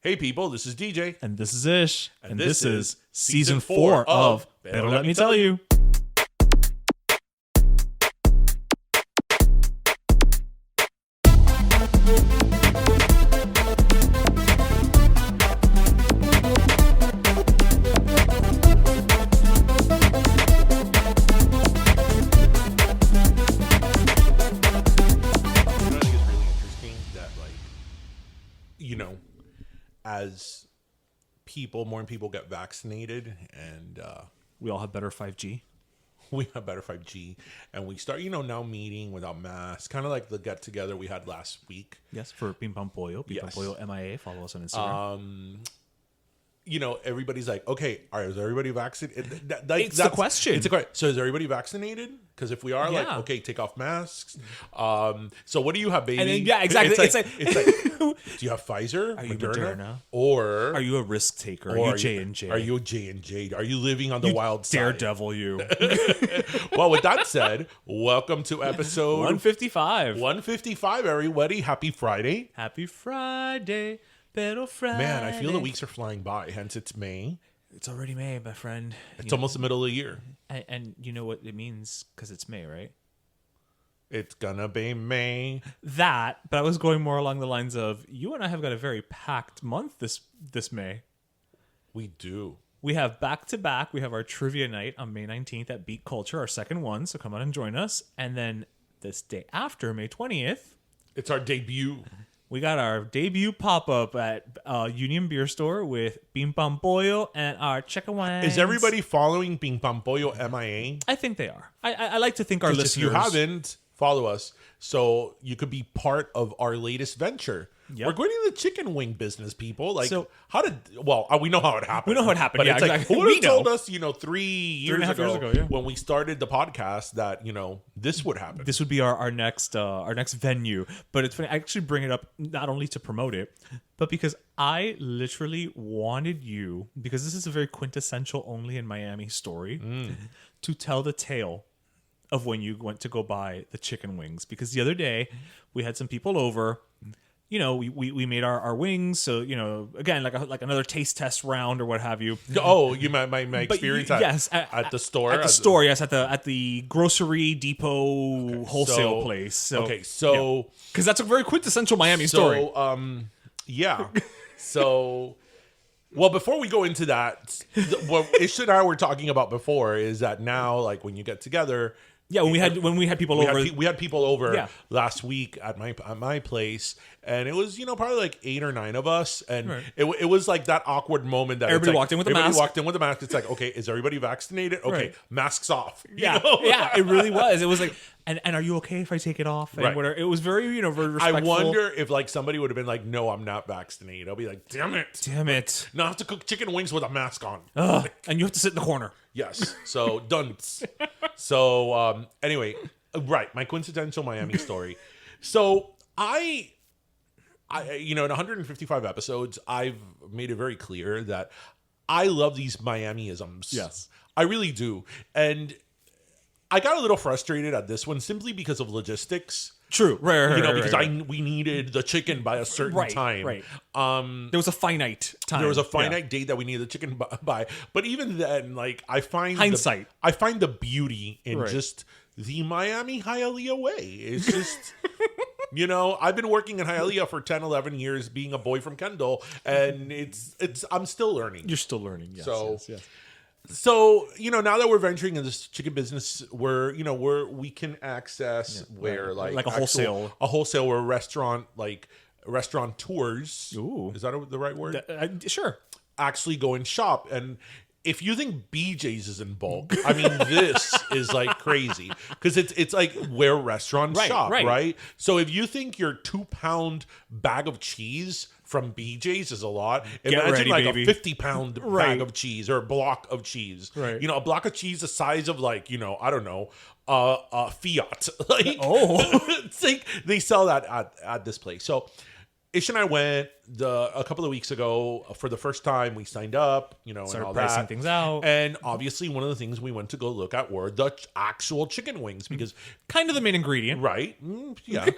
Hey people, this is DJ. And this is Ish. And this is is season 4 of Better Let Me Tell You. As more people get vaccinated and We all have better 5G. we have better 5G and we start, now meeting without masks, kind of like the get together we had last week. Yes, for Pim Pam Pollo. Pim Pam Pollo MIA. Follow us on Instagram. Everybody's like, okay, all right, is everybody vaccinated? It's the question. It's a question. So is everybody vaccinated? Because if we are, okay, take off masks. So what do you have, baby? And then, yeah, exactly. It's like, do you have Pfizer? Are you Moderna? Or are you a risk taker? Are you J&J? Are you a J&J? Are you living on the wild side? Daredevil, you. Well, with that said, welcome to episode 155. 155, everybody. Happy Friday. Happy Friday. Pero Friday. Man, I feel the weeks are flying by. Hence, it's May. It's already May, my friend. It's almost the middle of the year. And you know what it means? Because it's May, right? It's gonna be May. But I was going more along the lines of, you and I have got a very packed month this May. We do. We have back-to-back. We have our trivia night on May 19th at Beat Culture, our second one. So come out and join us. And then this day after, May 20th. It's our debut. We got our debut pop-up at Union Beer Store with Pim Pam Pollo and our chicken wings. Is everybody following Pim Pam Pollo MIA? I think they are. I like to think our listeners... If you haven't, follow us so you could be part of our latest venture. Yep. We're going into the chicken wing business, people. We know how it happened. We know how it happened. But yeah, it's exactly. Who would have told us, 3 years ago, yeah, when we started the podcast that, this would happen. This would be our next venue. But it's funny. I actually bring it up not only to promote it, but because I literally wanted you, because this is a very quintessential only in Miami story, to tell the tale of when you went to go buy the chicken wings. Because the other day we had some people over. We made our wings, so again like another taste test round or what have you. Oh, you my experience at the store. At the store, yes, at the grocery depot wholesale place. So because that's a very quintessential Miami story. So, well, before we go into that, what Ish and I were talking about before is that now, like when you get together. Yeah, when we had people over, we had people over last week at my place, and it was probably like 8 or 9 of us, and it was like that awkward moment that everybody walked in with a mask. It's like, okay, is everybody vaccinated? Okay, masks off. Yeah, it really was. It was like, and are you okay if I take it off? And whatever. It was very very respectful. I wonder if like somebody would have been like, no, I'm not vaccinated. I'll be like, damn it. Now I have to cook chicken wings with a mask on. And you have to sit in the corner. Yes. So done. So anyway, my coincidental Miami story. So I in 155 episodes, I've made it very clear that I love these Miami-isms. Yes, I really do. And I got a little frustrated at this one simply because of logistics. True, right. We needed the chicken by a certain time. Right. There was a finite time. There was a finite date that we needed the chicken by. But even then, like I find hindsight. I find the beauty in just the Miami Hialeah way. It's just. I've been working in Hialeah for 10, 11 years, being a boy from Kendall, and I'm still learning. You're still learning, yes. So, now that we're venturing in this chicken business, we can access like a wholesale where restaurateurs. Ooh. Is that the right word? Sure. Actually go and shop. And if you think BJ's is in bulk, I mean, this is like crazy because it's like where restaurants shop, right? So if you think your 2-pound bag of cheese from BJ's is a lot, imagine a 50-pound bag of cheese or a block of cheese. Right. A block of cheese the size of like, I don't know, Fiat. Like, it's like they sell that at this place. So Ish and I went a couple of weeks ago for the first time. We signed up, and Started all pricing that. things out. And obviously, one of the things we went to go look at were the actual chicken wings because, kind of the main ingredient, right? Yeah.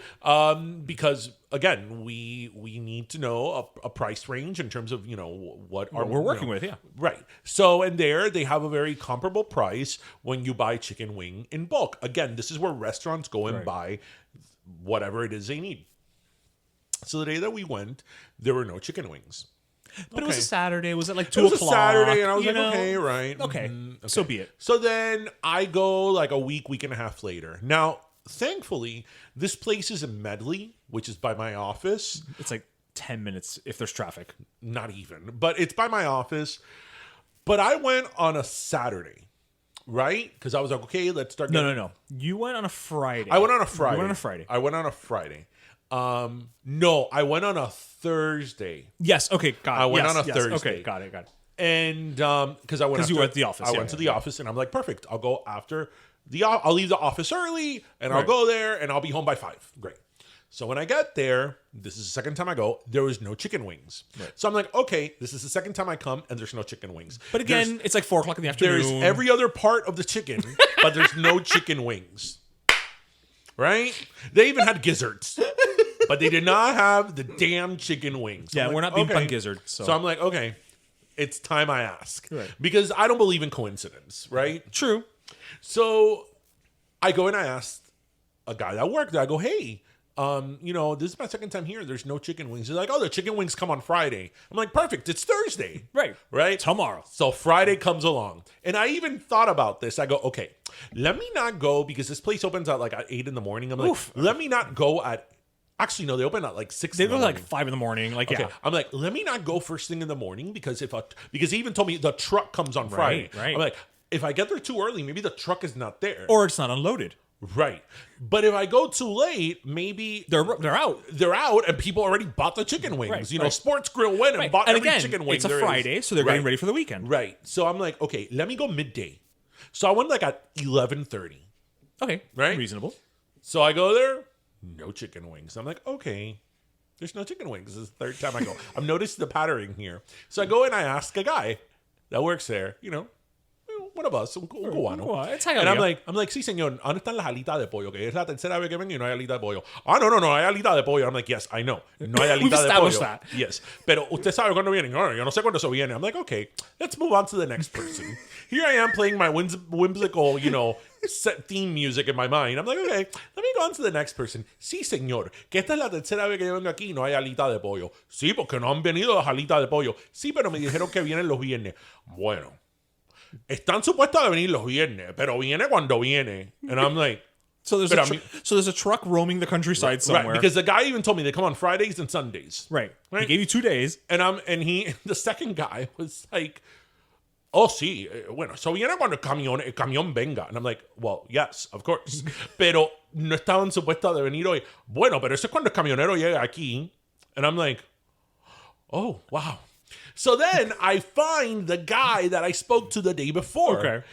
Because again, we need to know a price range in terms of what we're working with. Yeah. Right. So, and there they have a very comparable price when you buy chicken wing in bulk. Again, this is where restaurants go and buy whatever it is they need. So the day that we went, there were no chicken wings. But it was a Saturday. Was it like 2 It was o'clock? a Saturday, and I was like, okay, right. Okay. So be it. So then I go like a week and a half later. Now, thankfully, this place is in Medley, which is by my office. It's like 10 minutes if there's traffic. Not even. But it's by my office. But I went on a Saturday, right? Because I was like, okay, let's start. No. You went on a Friday. I went on a Friday. You went on a Friday. I went on a Friday. No, I went on a Thursday. Yes. Okay. Got it. I went on a Thursday. Okay. Got it. And because I went you were at the office. I went to the office, and I'm like, perfect. I'll go after I'll leave the office early, and I'll go there, and I'll be home by 5. Great. So when I get there, this is the second time I go, there was no chicken wings. Right. So I'm like, okay, this is the second time I come, and there's no chicken wings. But again, it's like 4 o'clock in the afternoon. There's every other part of the chicken, but there's no chicken wings. Right? They even had gizzards. But they did not have the damn chicken wings. So we're not being pan gizzard. So I'm like, okay, it's time I ask. Right. Because I don't believe in coincidence, right? True. So I go and I ask a guy that worked there. I go, hey, this is my second time here. There's no chicken wings. He's like, oh, the chicken wings come on Friday. I'm like, perfect. It's Thursday. Right? Tomorrow. So Friday comes along. And I even thought about this. I go, okay, let me not go because this place opens at like at 8 in the morning. I'm like, let me not go at... Actually, no, they open at like 6 They open at like 5 in the morning. Like, okay. I'm like, let me not go first thing in the morning because because he even told me the truck comes on Friday. Right. I'm like, if I get there too early, maybe the truck is not there. Or it's not unloaded. Right. But if I go too late, maybe they're out. They're out and people already bought the chicken wings. Sports Grill went and bought every chicken wing. It's a Friday, so they're getting ready for the weekend. Right. So I'm like, okay, let me go midday. So I went like at 11:30. Okay. Right? Reasonable. So I go there, no chicken wings. I'm like, okay. There's no chicken wings. This is the third time I go. I've noticed the pattern here. So I go and I ask a guy that works there, one of us, un cubano. And I'm like, sí, señor, ¿dónde están las alitas de pollo? Que es la tercera vez que vengo y no hay alita de pollo. No hay alita de pollo. I'm like, yes, I know. No hay alita de pollo. That. Yes. Pero usted sabe cuándo vienen. No, yo no sé cuándo se viene. I'm like, okay, let's move on to the next person. Here I am playing my whimsical, set theme music in my mind. I'm like, okay, let me go on to the next person. Sí, señor, que esta es la tercera vez que yo vengo aquí y no hay alita de pollo. Sí, porque no han venido las alitas de pollo. Sí, pero me dijeron que vienen los viernes. Bueno, están supuestos de venir los viernes, pero viene cuando viene. And I'm like, so there's a truck roaming the countryside somewhere. Right, because the guy even told me they come on Fridays and Sundays. Right. He gave you 2 days. And the second guy was like, oh, sí, bueno, so viene cuando el camión venga. And I'm like, well, yes, of course. Pero no estaban supuestos de venir hoy. Bueno, pero eso es cuando el camionero llega aquí. And I'm like, oh, wow. So then I find the guy that I spoke to the day before. Okay.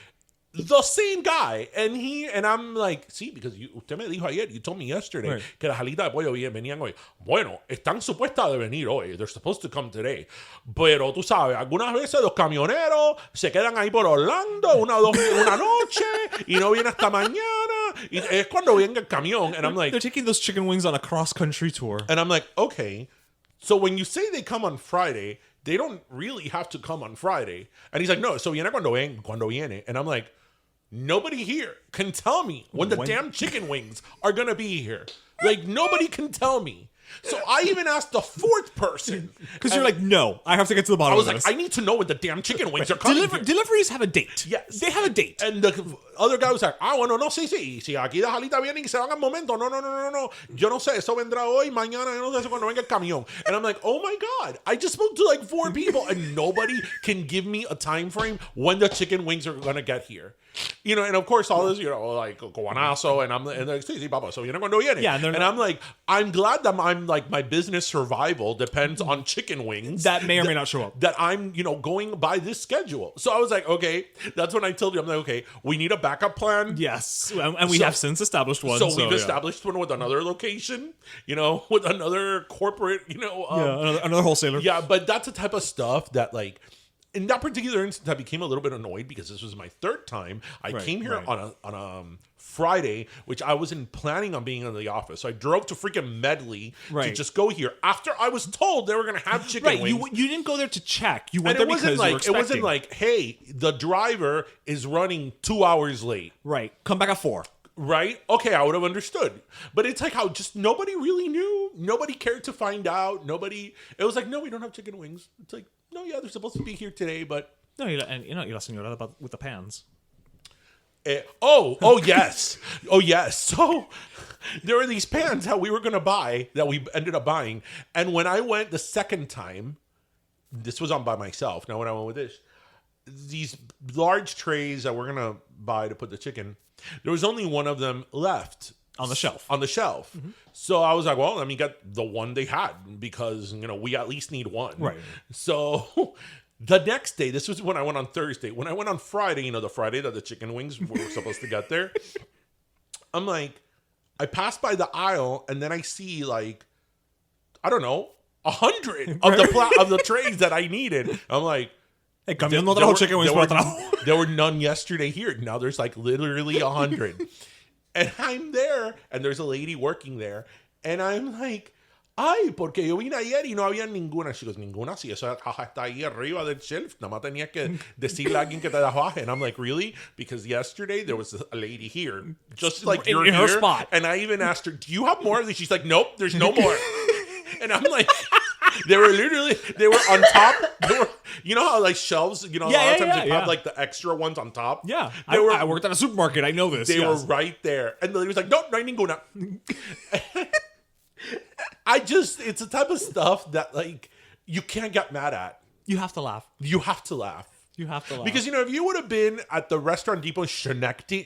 The same guy. And I'm like, sí, because usted me dijo ayer, you told me yesterday que las alitas de pollo venían hoy. Bueno, están supuestas de venir hoy. They're supposed to come today. Pero tú sabes, algunas veces los camioneros se quedan ahí por Orlando una noche y no viene hasta mañana. Y es cuando viene el camión. And I'm like, they're taking those chicken wings on a cross-country tour. And I'm like, okay. So when you say they come on Friday, they don't really have to come on Friday. And he's like, no, so viene cuando viene. And I'm like, nobody here can tell me when the damn chicken wings are going to be here. Like, nobody can tell me. So I even asked the fourth person. Because you're like, no, I have to get to the bottom of this. I was like, I need to know when the damn chicken wings are coming. Deliveries have a date. Yes. They have a date. And the other guy was like, bueno, no, sí. Si aquí las alitas vienen y se van al momento. No. Yo no sé, eso vendrá hoy, mañana, yo no sé cuando venga el camión. And I'm like, oh my God. I just spoke to like 4 people and nobody can give me a time frame when the chicken wings are going to get here. And of course all this, like, cubanazo, and I'm like, sí, papá, so viene cuando viene. Yeah, and I'm like, I'm glad that I'm I'm like, my business survival depends on chicken wings that may or may not show up. That I'm, going by this schedule. So I was like, okay, that's when I told you, I'm like, okay, we need a backup plan. Yes, and we have since established one. So we've established one with another location, with another corporate, another wholesaler. Yeah, but that's the type of stuff that, like, in that particular instance, I became a little bit annoyed because this was my third time. I came here on a Friday, which I wasn't planning on being in the office. So I drove to freaking Medley to just go here after I was told they were going to have chicken wings. You didn't go there to check. You went there because you were expecting. It wasn't like, hey, the driver is running 2 hours late. Right. Come back at 4. Right? Okay, I would have understood. But it's like how just nobody really knew. Nobody cared to find out. It was like, no, we don't have chicken wings. It's like, no, yeah, they're supposed to be here today, but... No, y la señora about with the pans. Oh, yes. Oh, yes. So there were these pans that we were going to buy that we ended up buying. And when I went the second time, this was on by myself. Now, when I went with this, these large trays that we're going to buy to put the chicken, there was only one of them left. On the shelf. Mm-hmm. So I was like, well, let me get the one they had because, we at least need one. Right. So the next day, this was when I went on Thursday. When I went on Friday, the Friday that the chicken wings were supposed to get there, I'm like, I passed by the aisle and then I see like, I don't know, 100 of the trays that I needed. I'm like, hey, cambiando trajo chicken wings por atrás. There were none yesterday here. Now there's like literally 100. And I'm there, and there's a lady working there, and I'm like, ay, porque yo vine ayer y no había ninguna. She goes, ninguna, si esa caja está ahí arriba del shelf, nada más tenía que decirle a alguien que te dejó. And I'm like, really? Because yesterday there was a lady here, just like you're in here. Her spot. And I even asked her, do you have more of these? She's like, nope, there's no more. And I'm like... They were on top. You know how like shelves, a lot of times they have like the extra ones on top? Yeah. I worked at a supermarket. I know this. They were right there. And the lady was like, nope, no hay ninguna. It's the type of stuff that like you can't get mad at. You have to laugh. You have to laugh. Because, if you would have been at the Restaurant Depot in Schenectady,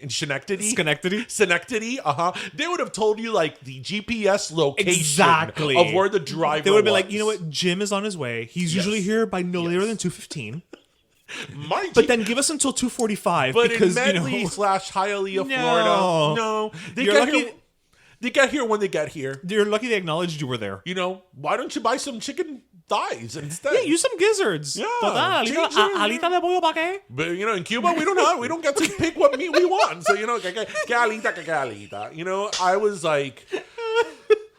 they would have told you, like, the GPS location of where the driver was. They would have been like, you know what, Jim is on his way. He's usually here by no later than 2:15. But then give us until 2:45 because, in Medley / Hialeah, Florida, no. They get here when they get here. You're lucky they acknowledged you were there. Why don't you buy some chicken thighs instead? Yeah, use some gizzards. Yeah. Alita de pollo pa qué? But in Cuba we don't get to pick what meat we want. So que alita. I was like,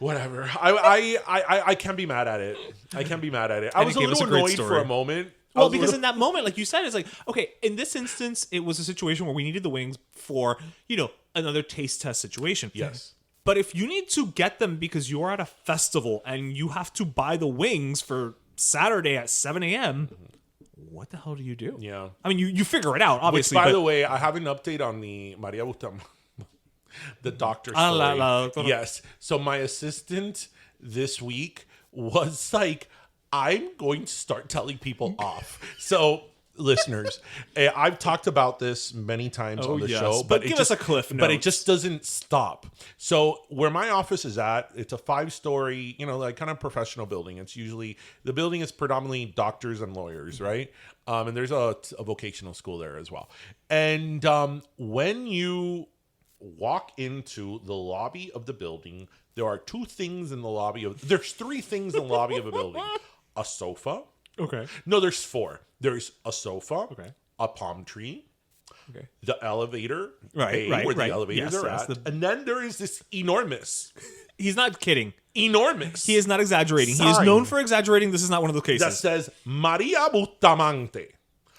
whatever. I can't be mad at it. I was a little annoyed for a moment. Well, because in that moment, like you said, it's like, okay, in this instance, it was a situation where we needed the wings for, another taste test situation. Yes. But if you need to get them because you're at a festival and you have to buy the wings for Saturday at 7 a.m., what the hell do you do? Yeah. I mean, you figure it out, obviously. Which, by the way, I have an update on the Maria Bustamante, the doctor story. Yes. So my assistant this week was like, I'm going to start telling people off. So... Listeners, I've talked about this many times on the show, but give us a cliff note. But it just doesn't stop. So where my office is at, it's a 5-story, like kind of professional building. It's usually the building is predominantly doctors and lawyers, right? And there's a vocational school there as well. And when you walk into the lobby of the building, there are 2 things in the lobby there's 3 things in the lobby of a building: a sofa. Okay. No, there's 4. There's a sofa, okay, a palm tree, okay, the elevator, right, where the elevators are at, and then there is this enormous. He's not kidding. Enormous. He is not exaggerating. He is known for exaggerating. This is not one of those cases. That says Maria Bustamante.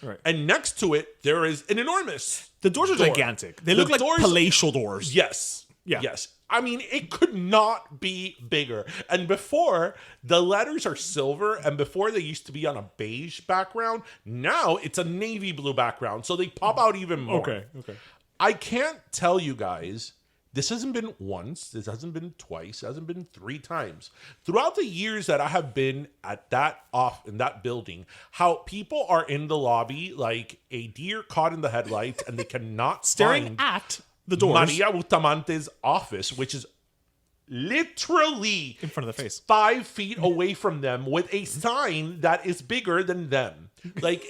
Right. And next to it, there is an enormous. The doors are gigantic. They look like palatial doors. Yes. Yeah. Yes. I mean, it could not be bigger. And before, the letters are silver, and before they used to be on a beige background. Now it's a navy blue background, so they pop out even more. Okay. I can't tell you guys, this hasn't been once, this hasn't been twice, it hasn't been 3 times. Throughout the years that I have been at in that building, how people are in the lobby like a deer caught in the headlights, and they cannot staring at the doors. Maria Bustamante's office, which is literally in front of the face, 5 feet away from them with a sign that is bigger than them. Like,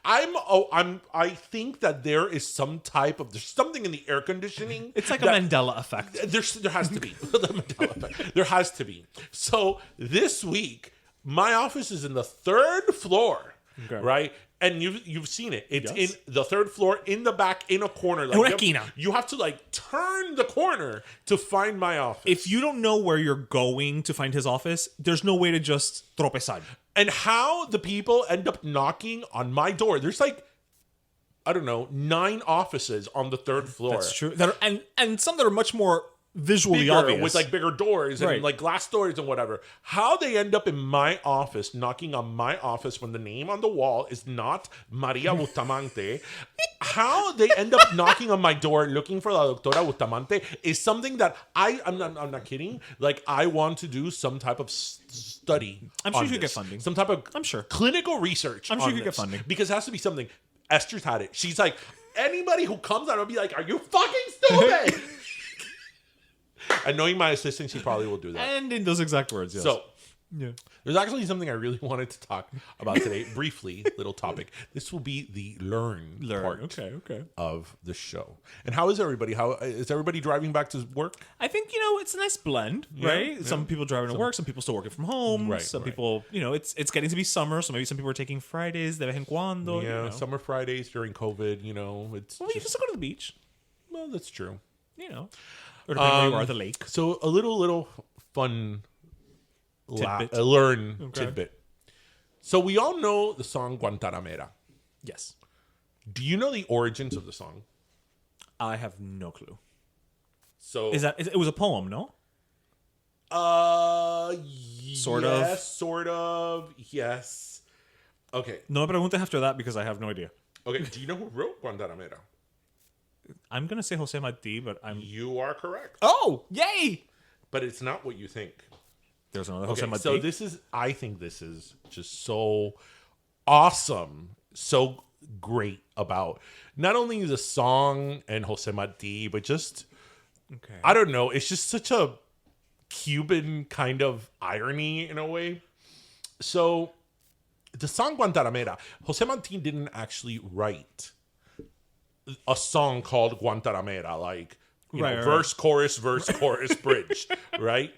I think that there's something in the air conditioning. it's like a Mandela effect. There has to be. The Mandela effect. There has to be. So this week, my office is in the 3rd floor, right? And you've seen it. It's in the 3rd floor, in the back, in a corner. Like you have to like turn the corner to find my office. If you don't know where you're going to find his office, there's no way to just tropezar. And how the people end up knocking on my door. There's like, I don't know, 9 offices on the 3rd floor. That's true. And some that are much more visually obvious, with like bigger doors and like glass doors and whatever. How they end up in my office, knocking on my office when the name on the wall is not Maria Bustamante. How they end up knocking on my door looking for La Doctora Bustamante is something that I'm not kidding. Like, I want to do some type of study. I'm sure you could get funding. Some type of clinical research. I'm sure you could get funding because it has to be something. Esther's had it. She's like, anybody who comes out will be like, "Are you fucking stupid?" And knowing my assistant, she probably will do that. And in those exact words, yes. So, there's actually something I really wanted to talk about today. Briefly, little topic. This will be the learn part of the show. And how is everybody? How is everybody driving back to work? I think, it's a nice blend, right? Yeah. Some people driving to work, some people still working from home. Right, some people, it's getting to be summer, so maybe some people are taking Fridays de vez en cuando. Yeah, summer Fridays during COVID, it's... Well, you can still go to the beach. Well, that's true. Or depending where you are, the lake. So a little fun tidbit. So we all know the song Guantanamera. Yes. Do you know the origins of the song? I have no clue. So it was a poem, no? Sort of. Yes. Okay. No, but I won't after that because I have no idea. Okay. Do you know who wrote Guantanamera? I'm gonna say Jose Marti, but You are correct. Oh, yay! But it's not what you think. There's another Jose Marti. So I think this is just so awesome, so great about not only the song and Jose Marti, but just I don't know. It's just such a Cuban kind of irony in a way. So the song Guantanamera, Jose Marti didn't actually write a song called Guantanamera, like verse, chorus, bridge, right?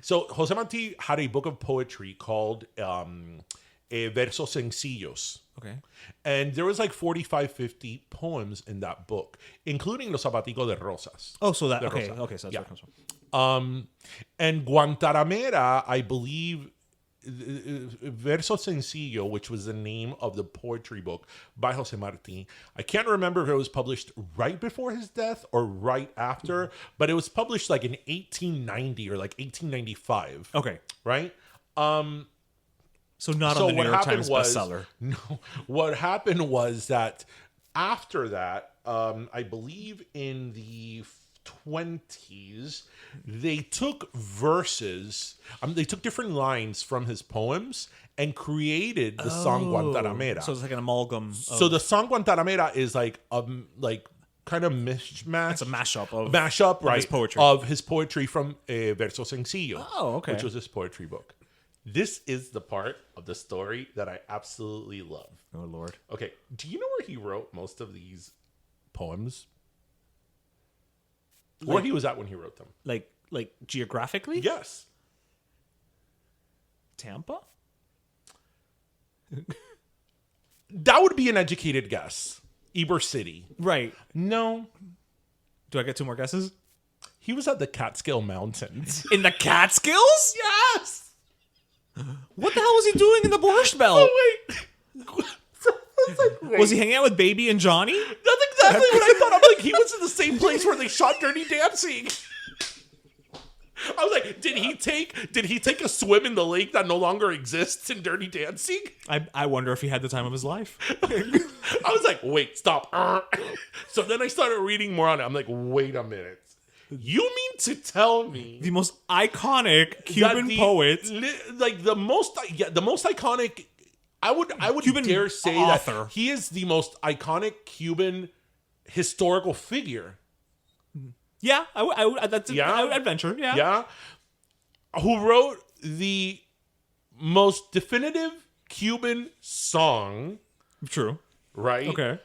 So Jose Marti had a book of poetry called Versos Sencillos. Okay. And there was like 45, 50 poems in that book, including Los Zapaticos de Rosas. Oh, so that, okay, so that's where it comes from. And Guantanamera, I believe, Verso Sencillo, which was the name of the poetry book by Jose Marti. I can't remember if it was published right before his death or right after, but it was published like in 1890 or like 1895. Okay. Right? So not on the New York Times bestseller. No. What happened was that after that, I believe in the 20s, they took verses, they took different lines from his poems and created the song Guantanamera. So it's like an amalgam. So the song Guantanamera is like kind of mishmash. It's a mashup of his poetry from Verso Sencillo. Oh, okay. Which was his poetry book. This is the part of the story that I absolutely love. Oh, Lord. Okay, do you know where he wrote most of these poems? Where he was at when he wrote them? Like geographically? Yes. Tampa? That would be an educated guess. Ybor City. Right. No. Do I get 2 more guesses? He was at the Catskill Mountains. In the Catskills? Yes! What the hell was he doing in the Borscht Belt? Oh, wait. Was he hanging out with Baby and Johnny? That's exactly what I thought. I'm like, he was in the same place where they shot Dirty Dancing. I was like, did he take a swim in the lake that no longer exists in Dirty Dancing? I wonder if he had the time of his life. I was like, wait, stop. So then I started reading more on it. I'm like, wait a minute. You mean to tell me the most iconic Cuban poet, like the most iconic, I would Cuban dare say author. that he is the most iconic Cuban historical figure. Yeah, I would venture. Yeah. Yeah. Who wrote the most definitive Cuban song. True. Right? Okay.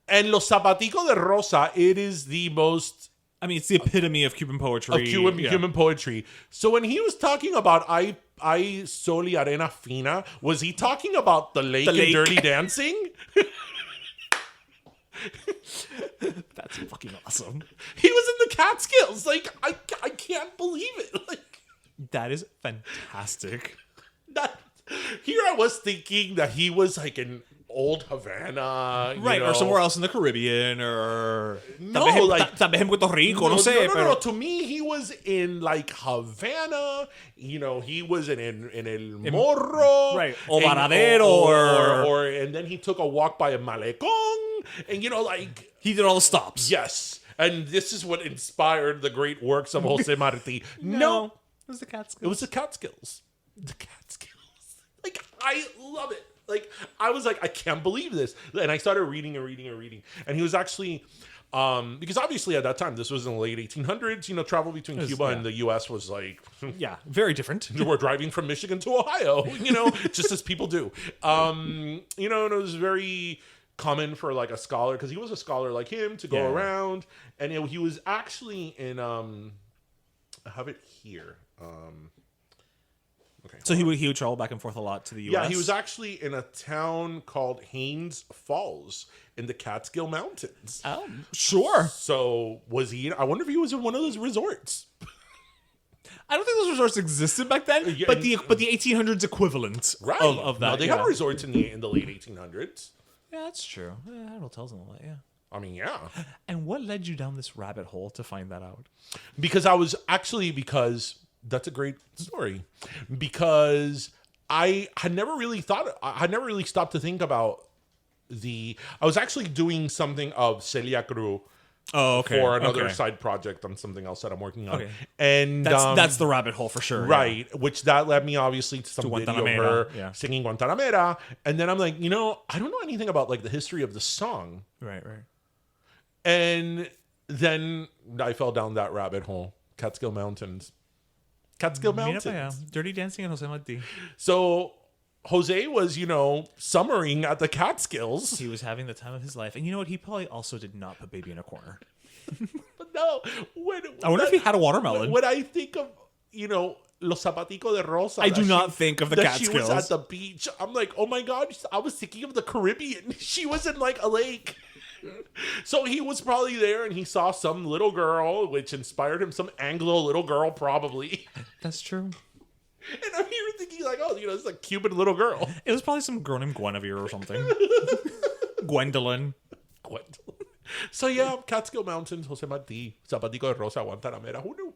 And Los Zapaticos de Rosa, it is the most... I mean, it's the epitome of Cuban poetry. Of Cuban poetry. So when he was talking about I Sol y Arena Fina, was he talking about the lake and Dirty Dancing? That's fucking awesome. He was in the Catskills. Like, I can't believe it. Like, that is fantastic. Here I was thinking that he was like in old Havana, right, or somewhere else in the Caribbean, or También Puerto Rico, no sé. No. To me, he was in like Havana. He was in El Morro, right? O Varadero, or and then he took a walk by a Malecón, and like he did all the stops. Yes, and this is what inspired the great works of Jose Marti. No, it was the Catskills. It was the Catskills. The Catskills. Like, I love it. Like, I was like, I can't believe this. And I started reading. And he was actually, because obviously at that time, this was in the late 1800s, travel between Cuba and the U.S. was like... yeah, very different. We're driving from Michigan to Ohio, just as people do. And it was very common for like a scholar, because he was a scholar like him, to go around. And he was actually in, I have it here. Okay, so he would travel back and forth a lot to the U.S.? Yeah, he was actually in a town called Haines Falls in the Catskill Mountains. Oh, sure. So was he? I wonder if he was in one of those resorts. I don't think those resorts existed back then, but the 1800s equivalent of that. No, they had resorts in the late 1800s. Yeah, that's true. Yeah, that tells them a lot. Yeah. I mean, yeah. And what led you down this rabbit hole to find that out? Because that's a great story, because I had never really stopped to think about I was actually doing something of Celia Cruz for another side project on something else that I'm working on. Okay. And that's the rabbit hole for sure. Right. Yeah. Which that led me obviously to some video of her singing Guantanamera. And then I'm like, I don't know anything about like the history of the song. Right. And then I fell down that rabbit hole. Catskill Mountains. Dirty Dancing and Jose Marti. So Jose was, summering at the Catskills. He was having the time of his life. And you know what? He probably also did not put baby in a corner. But no. I wonder if he had a watermelon. When I think of, Los Zapaticos de Rosa. I do not think of the Catskills. She was at the beach. I'm like, oh my God, I was thinking of the Caribbean. She was in like a lake. So he was probably there and he saw some little girl, which inspired him, some Anglo little girl probably. That's true. And I'm here thinking like, oh, it's a Cuban little girl. It was probably some girl named Guinevere or something. Gwendolyn. So yeah, Catskill Mountains, Jose Marti, Zapatico de Rosa, Guantanamera. Who knew?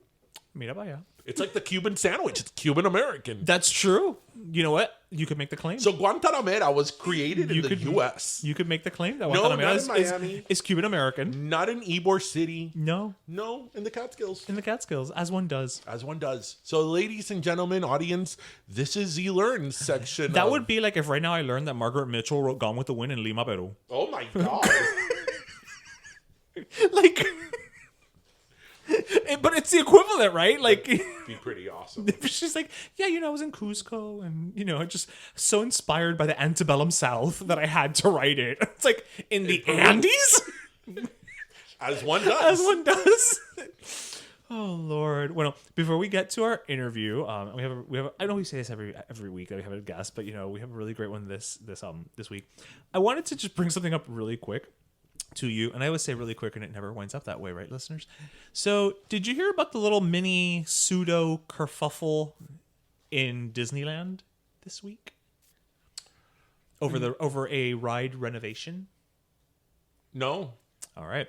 Mira vaya. It's like the Cuban sandwich. It's Cuban American. That's true. You know what? You could make the claim. So Guantanamera was created in the U.S. You could make the claim that Guantanamera is Cuban American. Not in Ybor City. No, in the Catskills. In the Catskills, as one does. So, ladies and gentlemen, audience, this is the Learn section. That would be like if right now I learned that Margaret Mitchell wrote Gone with the Wind in Lima, Peru. Oh my God. Like... But it's the equivalent, right? Like, it'd be pretty awesome. She's like, yeah, I was in Cusco, and just so inspired by the antebellum South that I had to write it. It's like in the Andes, as one does. Oh Lord! Well, before we get to our interview, we have. I know we say this every week that we have a guest, but we have a really great one this week. I wanted to just bring something up really quick to you, and I always say really quick, and it never winds up that way, right, listeners? So, did you hear about the little mini pseudo kerfuffle in Disneyland this week over a ride renovation? No. All right.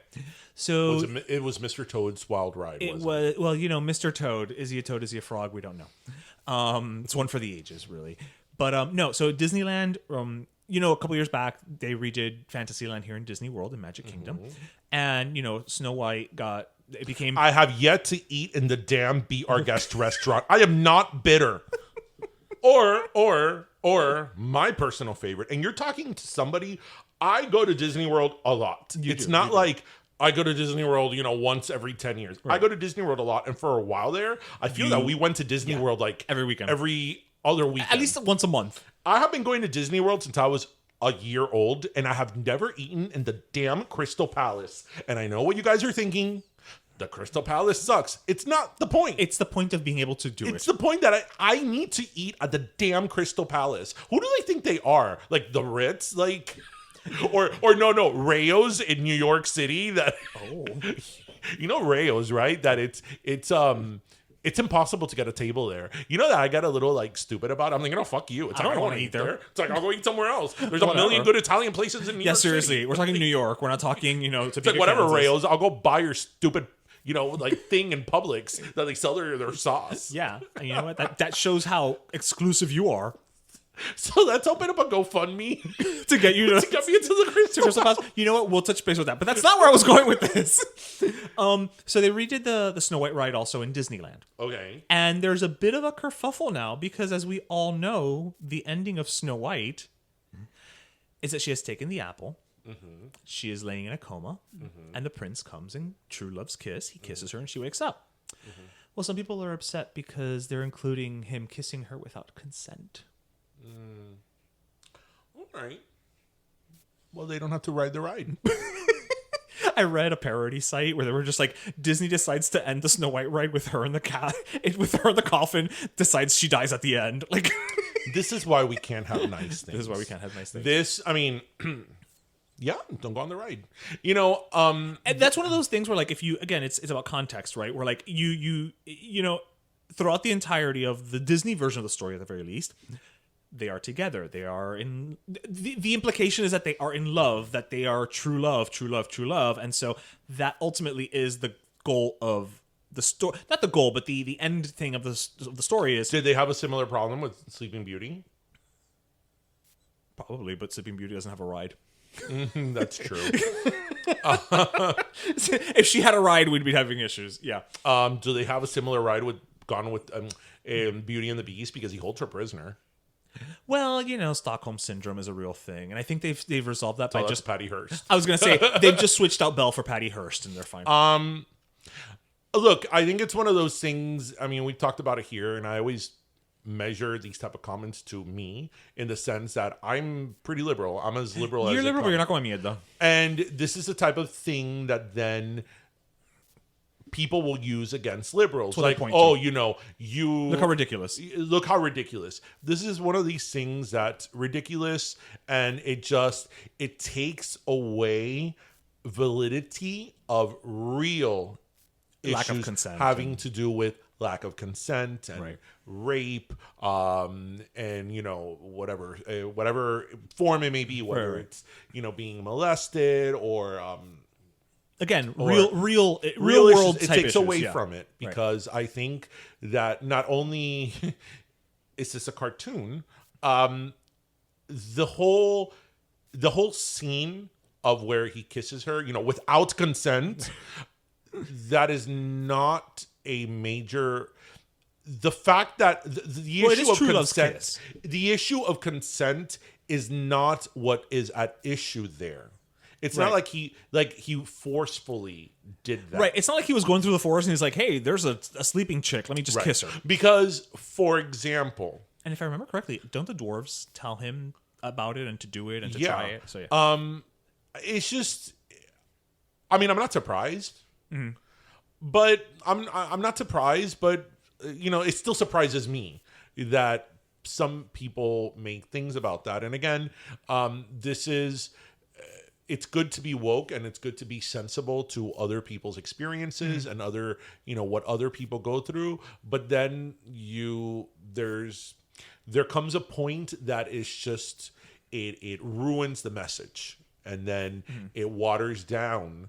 So it was Mr. Toad's Wild Ride. It was well, Mr. Toad. Is he a toad? Is he a frog? We don't know. It's one for the ages, really. But no. So Disneyland. A couple years back, they redid Fantasyland here in Disney World in Magic Kingdom. And, Snow White became... I have yet to eat in the damn Be Our Guest restaurant. I am not bitter. Or my personal favorite, and you're talking to somebody, I go to Disney World a lot. It's not like I go to Disney World, once every 10 years. I go to Disney World a lot, and for a while there, I feel that we went to Disney World like every weekend, every other weekend, at least once a month. I have been going to Disney World since I was a year old, and I have never eaten in the damn Crystal Palace. And I know what you guys are thinking. The Crystal Palace sucks. It's not the point. It's the point of being able to do it. It's the point that I need to eat at the damn Crystal Palace. Who do they think they are? Like the Ritz? Like... Or no, Rayo's in New York City. That Rayo's, right? That it's impossible to get a table there. You know that I got a little like stupid about it? I'm like, no, fuck you. It's I like, don't I want to eat there. It's like, I'll go eat somewhere else. There's a million good Italian places in New York seriously. City. We're talking New York. We're not talking, to it's like whatever, Rayo's. I'll go buy your stupid thing in Publix that they sell their sauce. Yeah. And you know what? That shows how exclusive you are. So let's open up a GoFundMe to get you to get me into the Crystal Palace. You know what? We'll touch base with that, but that's not where I was going with this. So they redid the Snow White ride also in Disneyland. Okay. And there's a bit of a kerfuffle now because, as we all know, the ending of Snow White is that she has taken the apple. Mm-hmm. She is laying in a coma, and the prince comes and true love's kiss. He kisses her, and she wakes up. Mm-hmm. Well, some people are upset because they're including him kissing her without consent. All right. Well, they don't have to ride the ride. I read a parody site where they were just like, Disney decides to end the Snow White ride with her in the with her in the coffin, decides she dies at the end. Like, this is why we can't have nice things. This is why we can't have nice things. This, I mean, yeah, don't go on the ride. And that's one of those things where, like, if you, again, it's about context, right? Where like you throughout the entirety of the Disney version of the story, at the very least, they are together. They are in the implication is that they are in love, that they are true love. And so that ultimately is the goal of the story. Not the goal, but the end thing of the story is. Did they have a similar problem with Sleeping Beauty? Probably, but Sleeping Beauty doesn't have a ride. That's true. If she had a ride, we'd be having issues. Yeah. Do they have a similar ride with Beauty and the Beast, because he holds her prisoner? Well, Stockholm Syndrome is a real thing, and I think they've resolved that by just Patty Hearst. I was going to say they've just switched out Belle for Patty Hearst, and they're fine. Look, I think it's one of those things. I mean, we talked about it here, and I always measure these type of comments to me in the sense that I'm pretty liberal. I'm as liberal as you're liberal, but you're not going mad though. And this is the type of thing that then people will use against liberals. Like, oh, you look how ridiculous. Look how ridiculous. This is one of these things that's ridiculous, and it takes away validity of real lack issues of consent having to do with lack of consent and rape, and whatever form it may be, whether it's being molested or again, real world issues. It takes away from it, because I think that not only is this a cartoon, the whole scene of where he kisses her, without consent, that is not a major. The fact that the issue of consent, the issue of consent is not what is at issue there. It's not like he forcefully did that. Right. It's not like he was going through the forest and he's like, hey, there's a sleeping chick. Let me just kiss her. Because, for example... And if I remember correctly, don't the dwarves tell him about it and to do it and to try it? So, it's just... I mean, I'm not surprised. Mm-hmm. But I'm not surprised, but, it still surprises me that some people make things about that. And again, this is... It's good to be woke, and it's good to be sensible to other people's experiences and other, what other people go through. But then there comes a point that is just, it ruins the message, and then it waters down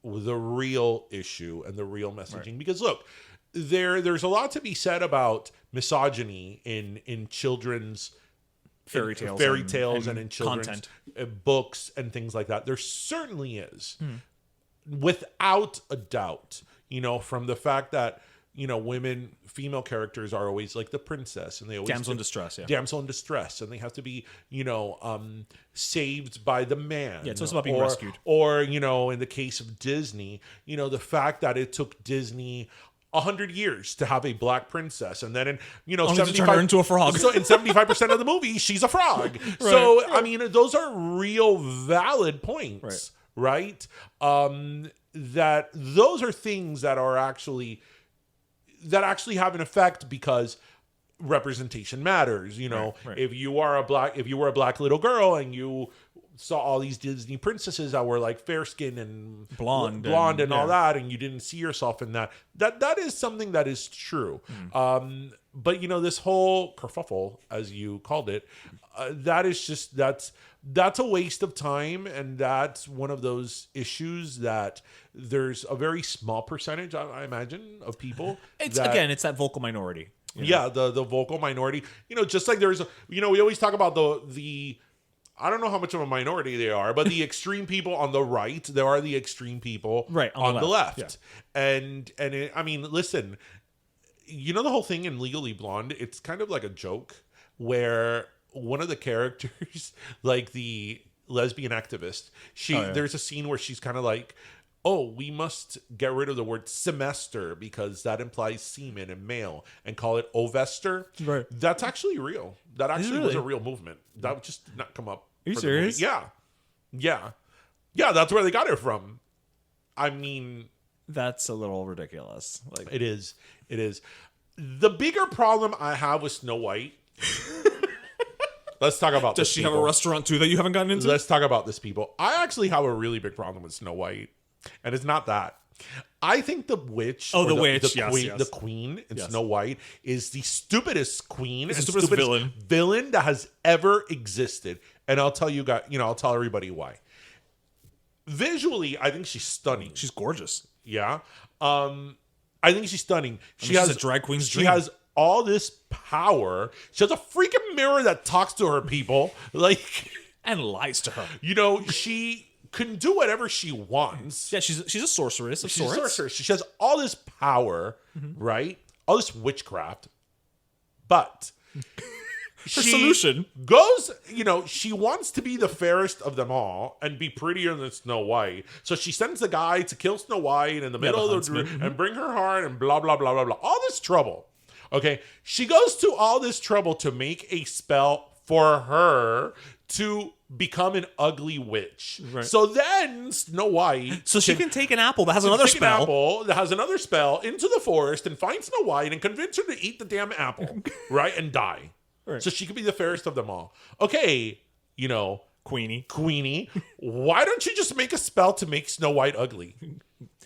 the real issue and the real messaging. Because look, there's a lot to be said about misogyny in children's fairy tales and in children's content. Books and things like that. There certainly is, without a doubt. From the fact that female characters are always like the princess, and they always Damsel in distress, yeah. Damsel in distress, and they have to be, saved by the man. Yeah, it's always about being rescued. Or, in the case of Disney, the fact that it took Disney 100 years to have a black princess, and then only to turn her into a frog. So in 75% of the movie, she's a frog. So I mean, those are real valid points, right? That those are things that actually have an effect, because representation matters. If you were a black little girl and you saw all these Disney princesses that were like fair skinned and blonde and all that, and you didn't see yourself in that is something that is true. But this whole kerfuffle, as you called it, that's a waste of time, and that's one of those issues that there's a very small percentage, I imagine, of people. It's that vocal minority. Yeah, the vocal minority. Just like there's we always talk about the I don't know how much of a minority they are, but the extreme people on the right, there are the extreme people on the left. Yeah. And I mean, listen, the whole thing in Legally Blonde, it's kind of like a joke where one of the characters, like the lesbian activist, there's a scene where she's kind of like, oh, we must get rid of the word semester because that implies semen and male, and call it ovester. Right. That's actually real. That actually was a real movement. That would just not come up. Are you serious? Yeah. That's where they got it from. I mean, that's a little ridiculous. Like, it is. The bigger problem I have with Snow White. Let's talk about this. Does she have a restaurant too that you haven't gotten into? Let's talk about this, people. I actually have a really big problem with Snow White. And it's not that. I think the witch, the queen in Snow White is the stupidest queen and stupidest villain that has ever existed. And I'll tell you guys, I'll tell everybody why. Visually, I think she's stunning. She's gorgeous. Yeah. I think she's stunning. She's a drag queen's dream. She has all this power. She has a freaking mirror that talks to her people. And lies to her. She can do whatever she wants. Yeah, she's a sorceress of sorts. She has all this power, right? All this witchcraft. But her solution goes, she wants to be the fairest of them all and be prettier than Snow White. So she sends the guy to kill Snow White in the middle of the and bring her heart and blah, blah, blah, blah, blah. All this trouble. Okay. She goes to all this trouble to make a spell for her to become an ugly witch. Right. So then Snow White... So she can take an apple that has another spell. An apple that has another spell into the forest and find Snow White and convince her to eat the damn apple, right? And die. Right. So she could be the fairest of them all. Okay, Queenie, why don't you just make a spell to make Snow White ugly?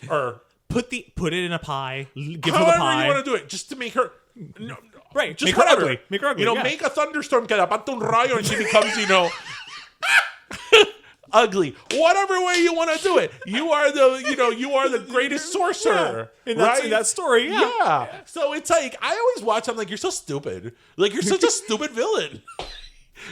Or... Put it in a pie. Give her the pie. However you want to do it. Just to make her... No, right. Just make her ugly. Make her ugly. Make a thunderstorm, que aparte un rayo, and she becomes, ugly. Whatever way you want to do it. You are the greatest sorcerer. In that story, yeah. So it's like, I always watch, I'm like, you're so stupid. Like, you're such a stupid villain.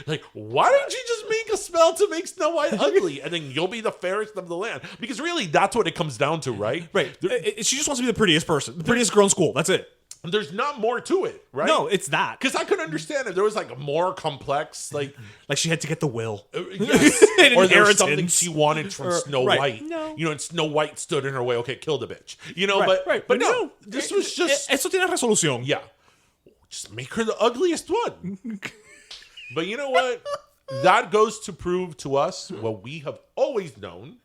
Like, why don't you just make a spell to make Snow White ugly, and then you'll be the fairest of the land? Because really, that's what it comes down to, right? Right. She just wants to be the prettiest person, the prettiest girl in school. That's it. There's not more to it, right? No, it's that. Because I could understand if there was like a more complex, like she had to get the will, yes. Or there was something she wanted from Snow White. No. And Snow White stood in her way. Okay, kill the bitch. But no, this was just. Eso tiene resolución. Yeah, just make her the ugliest one. But you know what? That goes to prove to us what we have always known,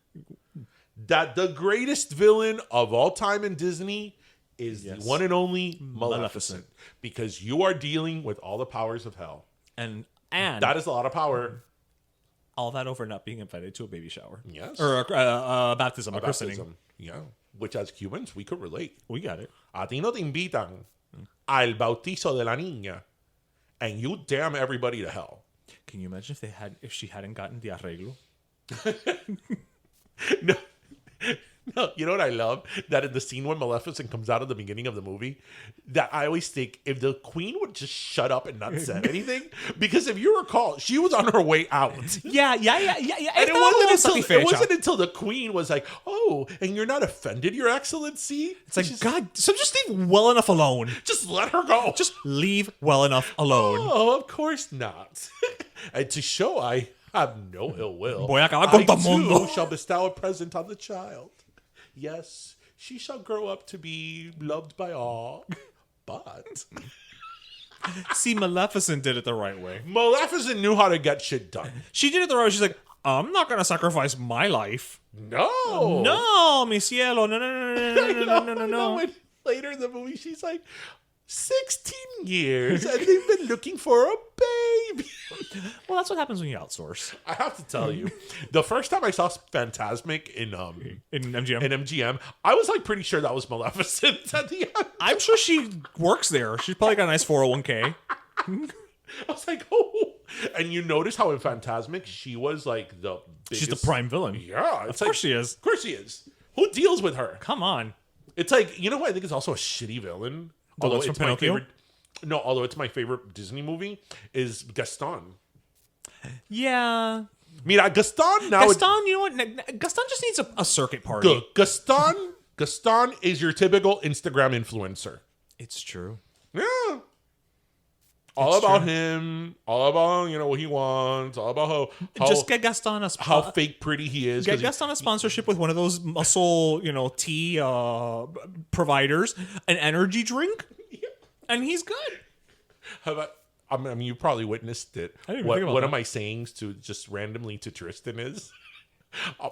that the greatest villain of all time in Disney is the one and only Maleficent. Because you are dealing with all the powers of hell. And that is a lot of power. All that over not being invited to a baby shower. Yes. Or a baptism, a christening. Yeah. Which as Cubans, we could relate. We got it. A ti no te invitan al bautiso de la niña. And you damn everybody to hell. Can you imagine if she hadn't gotten the arreglo? No, you know what I love? That in the scene when Maleficent comes out at the beginning of the movie, that I always think if the queen would just shut up and not say anything, because if you recall, she was on her way out. Yeah. And it wasn't until the queen was like, "Oh, and you're not offended, Your Excellency?" It's like, God, so just leave well enough alone. Just let her go. Just leave well enough alone. Oh, of course not. And to show I have no ill will, Voy a acabar con todo mundo. too shall bestow a present on the child. Yes, she shall grow up to be loved by all. But see, Maleficent did it the right way. Maleficent knew how to get shit done. She did it the right way. She's like, I'm not gonna sacrifice my life. No, mi cielo, no. And later in the movie, she's like, 16 years, and they've been looking for a baby. Well, that's what happens when you outsource. I have to tell you, the first time I saw Phantasmic in MGM, I was like pretty sure that was Maleficent at the end. I'm sure she works there. She's probably got a nice 401k. I was like, oh. And you notice how in Phantasmic, she was like the biggest... She's the prime villain. Yeah. Of course she is. Of course she is. Who deals with her? Come on. It's like, you know who I think is also a shitty villain? Although it's my favorite. No, although it's my favorite Disney movie, is Gaston. Yeah. Mira, Gaston now... Gaston, you know what? Gaston just needs a circuit party. Good. Gaston is your typical Instagram influencer. It's true. Yeah. All about him, all about, what he wants, all about how just get Gaston how fake pretty he is. Get Gaston a sponsorship with one of those muscle, tea providers, an energy drink, and he's good. How about, I mean, you probably witnessed it. One of my sayings to just randomly to Tristan is,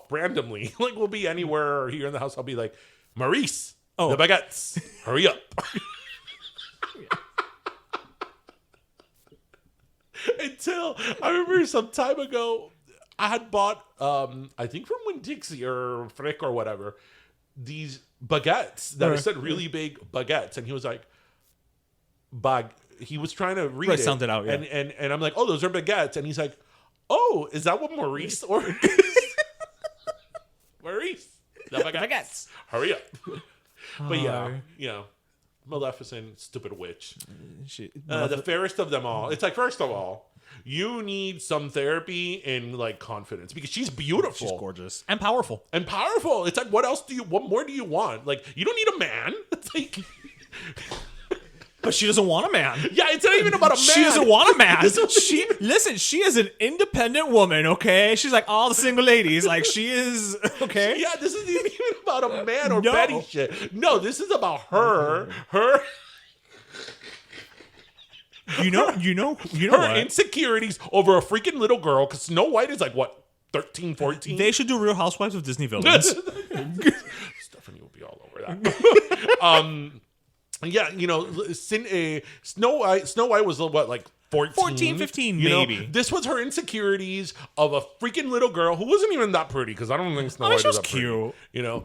randomly, like we'll be anywhere here in the house, I'll be like, Maurice, the baguettes, hurry up. Until I remember some time ago, I had bought, I think from Winn-Dixie or Frick or whatever, these baguettes that said really big baguettes, and he was like, he was trying to read it, sound it out, yeah. and I'm like, oh, those are baguettes, and he's like, oh, is that what Maurice orders? Maurice, the baguettes, hurry up. But yeah, Maleficent, stupid witch. The fairest of them all. It's like, first of all, you need some therapy and like confidence because she's beautiful. She's gorgeous. And powerful. It's like, what more do you want? Like, you don't need a man. It's like... But she doesn't want a man. Yeah, it's not even about a man. She doesn't want a man. She is an independent woman, okay? She's like all the single ladies. Like, she is, okay? Yeah, this isn't even about a man or Betty shit. No, this is about her. Her what? insecurities over a freaking little girl, because Snow White is like, what, 13, 14? They should do Real Housewives of Disney villains. Stephanie will be all over that. Yeah, Snow White was what, like 14, 15 maybe. This was her insecurities of a freaking little girl who wasn't even that pretty, because I don't think Snow White was that cute. Pretty,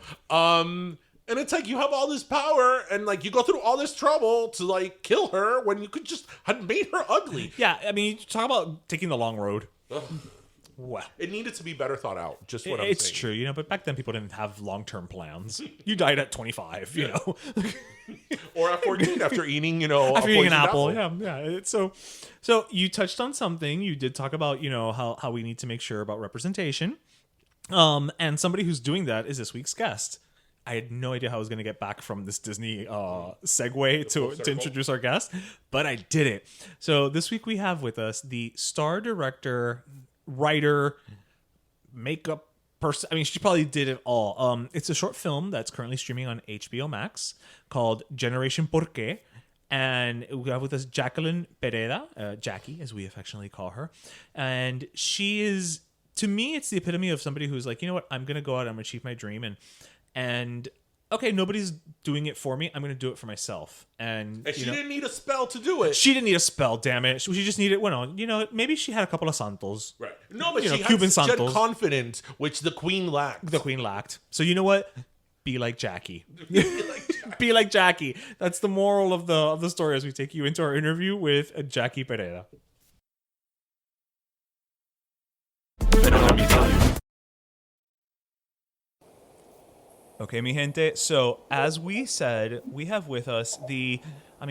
and it's like, you have all this power and like you go through all this trouble to like kill her when you could just have made her ugly. Yeah, I mean, talk about taking the long road. Well, it needed to be better thought out. Just what I'm saying. It's true, but back then people didn't have long-term plans. You died at 25, or at 14 after eating, after eating an apple. Yeah. So you touched on something. You did talk about, how we need to make sure about representation. And somebody who's doing that is this week's guest. I had no idea how I was going to get back from this Disney segue to introduce our guest, but I did it. So this week we have with us the star director, writer, makeup person. I mean, she probably did it all. It's a short film that's currently streaming on HBO Max called Generation Porqué. And we have with us Jacqueline Pereda, Jackie, as we affectionately call her. And she is, to me, it's the epitome of somebody who's like, you know what, I'm going to go out, I'm going to achieve my dream. And okay, nobody's doing it for me. I'm going to do it for myself. And she didn't need a spell to do it. She didn't need a spell, damn it. She just needed, maybe she had a couple of santos. Right. No, but she Cuban had confidence, which the queen lacked. So you know what? Be like Jackie. Be like Jackie. That's the moral of the story as we take you into our interview with Jackie Pereda. Okay, mi gente. So, as we said, we have with us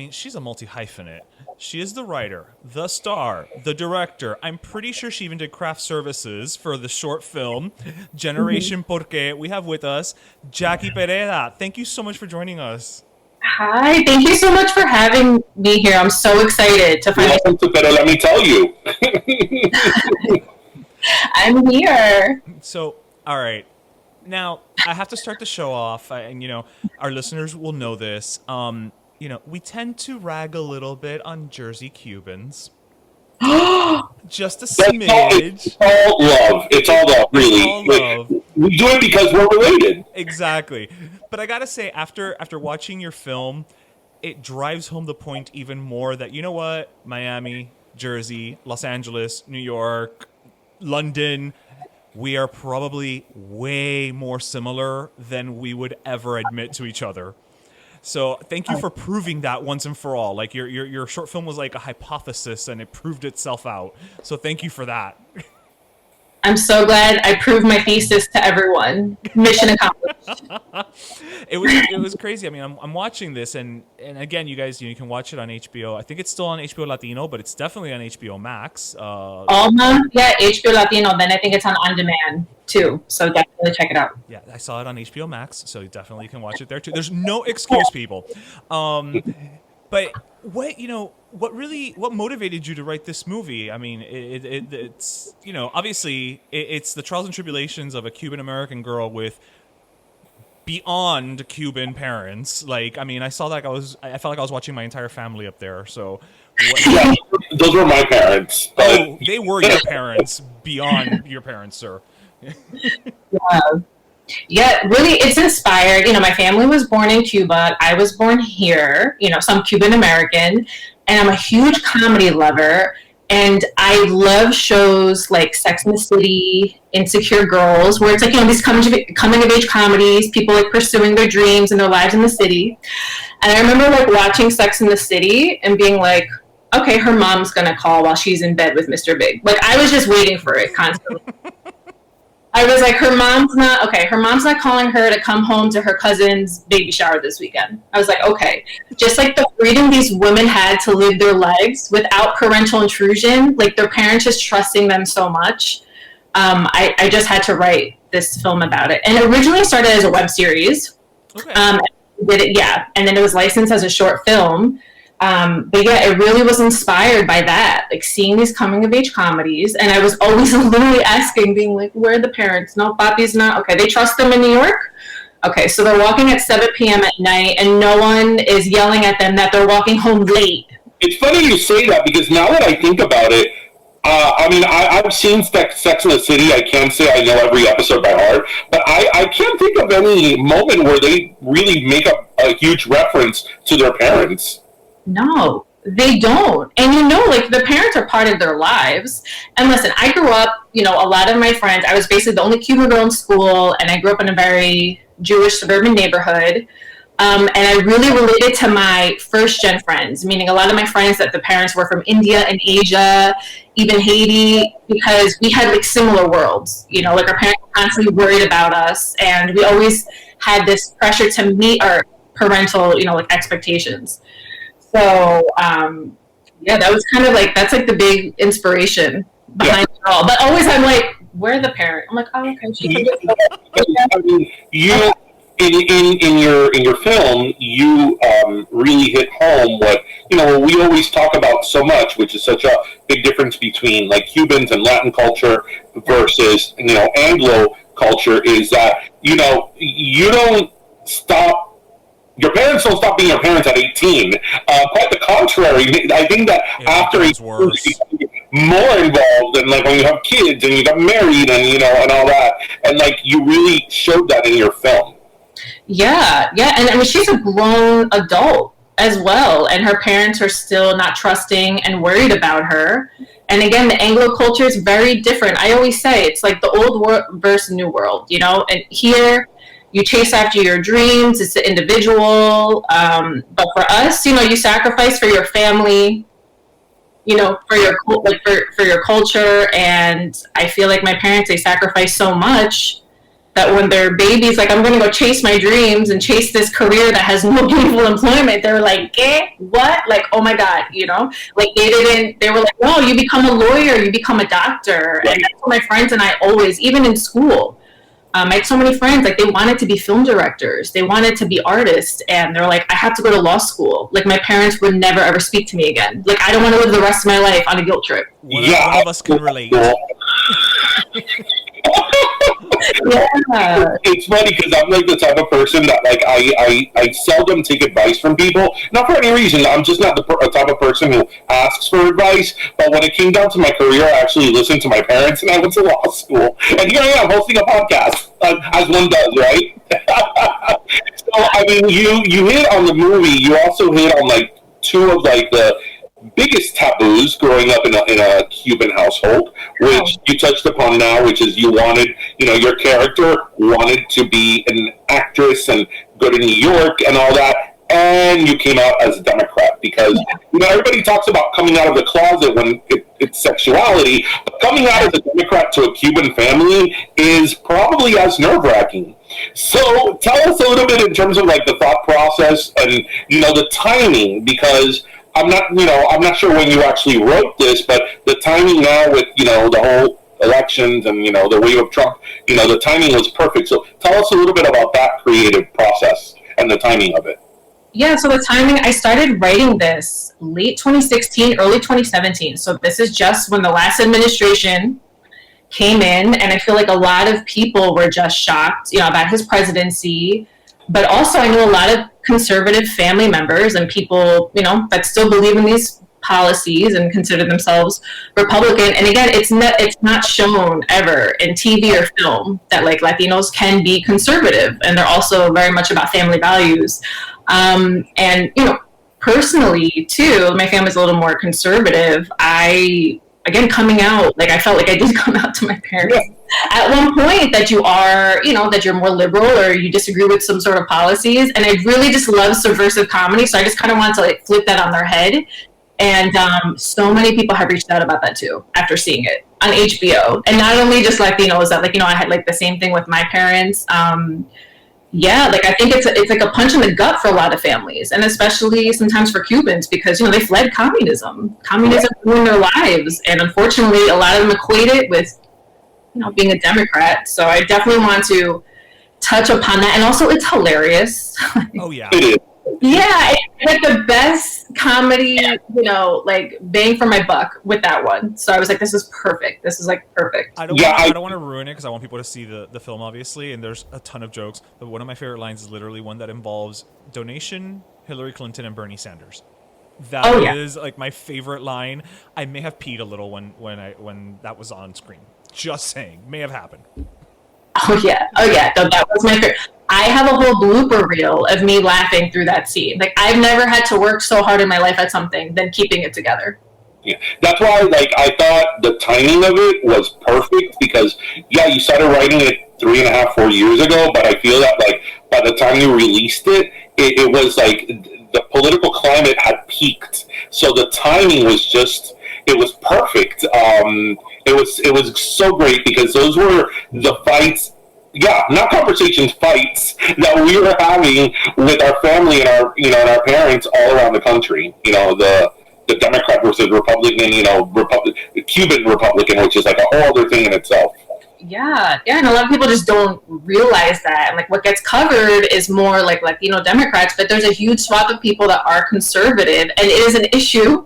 she's a multi-hyphenate. She is the writer, the star, the director. I'm pretty sure she even did craft services for the short film, Generation Porque. We have with us Jackie Pereira. Thank you so much for joining us. Hi, thank you so much for having me here. I'm so excited to find out. Pero let me tell you. I'm here. So, all right. Now, I have to start the show off, and our listeners will know this. We tend to rag a little bit on Jersey Cubans. Just a smidge. It's all love. It's all love, really. All love. We do it because we're related. Exactly. But I gotta say, after watching your film, it drives home the point even more that, you know what? Miami, Jersey, Los Angeles, New York, London, we are probably way more similar than we would ever admit to each other. So thank you for proving that once and for all. Like your short film was like a hypothesis and it proved itself out. So thank you for that. I'm so glad I proved my thesis to everyone. Mission accomplished. It was crazy. I mean, I'm watching this, and again, you guys, you can watch it on HBO. I think it's still on HBO Latino, but it's definitely on HBO Max. Yeah, HBO Latino. Then I think it's on demand too. So definitely check it out. Yeah, I saw it on HBO Max, so definitely you can watch it there too. There's no excuse, people. But what motivated you to write this movie? I mean, it's obviously it's the trials and tribulations of a Cuban American girl with beyond Cuban parents. Like, I mean, I felt like I was watching my entire family up there. So, yeah, those were my parents. Oh, they were your parents beyond your parents, sir. Yeah, really, it's inspired. My family was born in Cuba. I was born here, so I'm Cuban American, and I'm a huge comedy lover. And I love shows like Sex and the City, Insecure Girls, where it's like, these coming of age comedies, people like pursuing their dreams and their lives in the city. And I remember like watching Sex and the City and being like, okay, her mom's going to call while she's in bed with Mr. Big. Like, I was just waiting for it constantly. I was like, her mom's not calling her to come home to her cousin's baby shower this weekend. I was like, okay. Just like the freedom these women had to live their lives without parental intrusion, like their parents just trusting them so much. I just had to write this film about it. And it originally started as a web series. Okay. And then it was licensed as a short film. But yeah, it really was inspired by that, like seeing these coming of age comedies. And I was always literally asking, being like, where are the parents? No, Papi's not. Okay, they trust them in New York? Okay, so they're walking at 7 p.m. at night and no one is yelling at them that they're walking home late. It's funny you say that because now that I think about it, I've seen Sex and the City. I can't say I know every episode by heart, but I can't think of any moment where they really make a huge reference to their parents. No, they don't. And like the parents are part of their lives. And listen, I grew up, a lot of my friends, I was basically the only Cuban girl in school, and I grew up in a very Jewish suburban neighborhood. And I really related to my first gen friends, meaning a lot of my friends that the parents were from India and Asia, even Haiti, because we had like similar worlds, like our parents were constantly worried about us. And we always had this pressure to meet our parental, like expectations. So, that was kind of like, that's like the big inspiration behind it all. But always I'm like, where are the parents? I'm like, oh, okay. In your film, you really hit home what we always talk about so much, which is such a big difference between like Cubans and Latin culture versus Anglo culture, is that you don't stop. Your parents don't stop being your parents at 18. Quite the contrary. I think that after 18, you get more involved, and like when you have kids and you got married and and all that, and like you really showed that in your film. Yeah, and I mean she's a grown adult as well, and her parents are still not trusting and worried about her. And again, the Anglo culture is very different. I always say it's like the old world versus new world, and here you chase after your dreams. It's the individual. But for us, you sacrifice for your family, for your culture. And I feel like my parents, they sacrificed so much that when their baby's like, I'm going to go chase my dreams and chase this career that has no gainful employment, they were like, what? Like, oh my God, you know, like they were like, no, you become a lawyer, you become a doctor. And that's what my friends and I always, even in school, I had so many friends, like they wanted to be film directors, they wanted to be artists, and they're like, I have to go to law school. Like my parents would never ever speak to me again. Like I don't want to live the rest of my life on a guilt trip. One of us can relate. Yeah. It's funny because I'm like the type of person that like I seldom take advice from people. Not for any reason. I'm just not the type of person who asks for advice. But when it came down to my career, I actually listened to my parents, and I went to law school. And here I am hosting a podcast, as one does, right? So I mean, you hit on the movie. You also hit on like two of like the biggest taboos growing up in a Cuban household, which you touched upon now, which is you wanted, you know, your character wanted to be an actress and go to New York and all that, and you came out as a Democrat because, you know, everybody talks about coming out of the closet when it's sexuality, but coming out as a Democrat to a Cuban family is probably as nerve-wracking. So tell us a little bit in terms of like the thought process and, you know, the timing, because I'm not sure when you actually wrote this, but the timing now with, you know, the whole elections and, you know, the wave of Trump, you know, the timing was perfect. So tell us a little bit about that creative process and the timing of it. Yeah, so the timing, I started writing this late 2016, early 2017. So this is just when the last administration came in, and I feel like a lot of people were just shocked, you know, about his presidency. But also I know a lot of conservative family members and people, you know, that still believe in these policies and consider themselves Republican. And again, it's not shown ever in TV or film that like Latinos can be conservative, and they're also very much about family values. And, you know, personally too, my family's a little more conservative. Again, coming out, like I felt like I did come out to my parents at one point that you are, you know, that you're more liberal or you disagree with some sort of policies. And I really just love subversive comedy. So I just kind of want to like flip that on their head. And so many people have reached out about that too after seeing it on HBO. And not only just Latinos, that like, you know, I had like the same thing with my parents. Yeah, like I think it's like a punch in the gut for a lot of families, and especially sometimes for Cubans, because, you know, they fled communism. Communism ruined their lives, and unfortunately, a lot of them equate it with, you know, being a Democrat. So I definitely want to touch upon that, and also it's hilarious. Oh yeah. Yeah, it's like the best comedy, you know, like bang for my buck with that one. So I was like, this is perfect. This is like perfect. I don't want to ruin it because I want people to see the film, obviously, and there's a ton of jokes. But one of my favorite lines is literally one that involves donation, Hillary Clinton, and Bernie Sanders. That is like my favorite line. I may have peed a little when that was on screen. Just saying, may have happened. Oh yeah. No, that was my favorite. I have a whole blooper reel of me laughing through that scene. Like I've never had to work so hard in my life at something than keeping it together. Yeah, that's why like I thought the timing of it was perfect because you started writing it 3.5, 4 years ago, but I feel that like by the time you released it, it was like the political climate had peaked. So the timing was just it was perfect. It was so great because those were the fights. Yeah, not conversations, fights that we were having with our family and our parents all around the country. You know, the Democrat versus Republican, you know, the Cuban Republican, which is like a whole other thing in itself. Yeah, and a lot of people just don't realize that. And like what gets covered is more like Latino Democrats, but there's a huge swath of people that are conservative, and it is an issue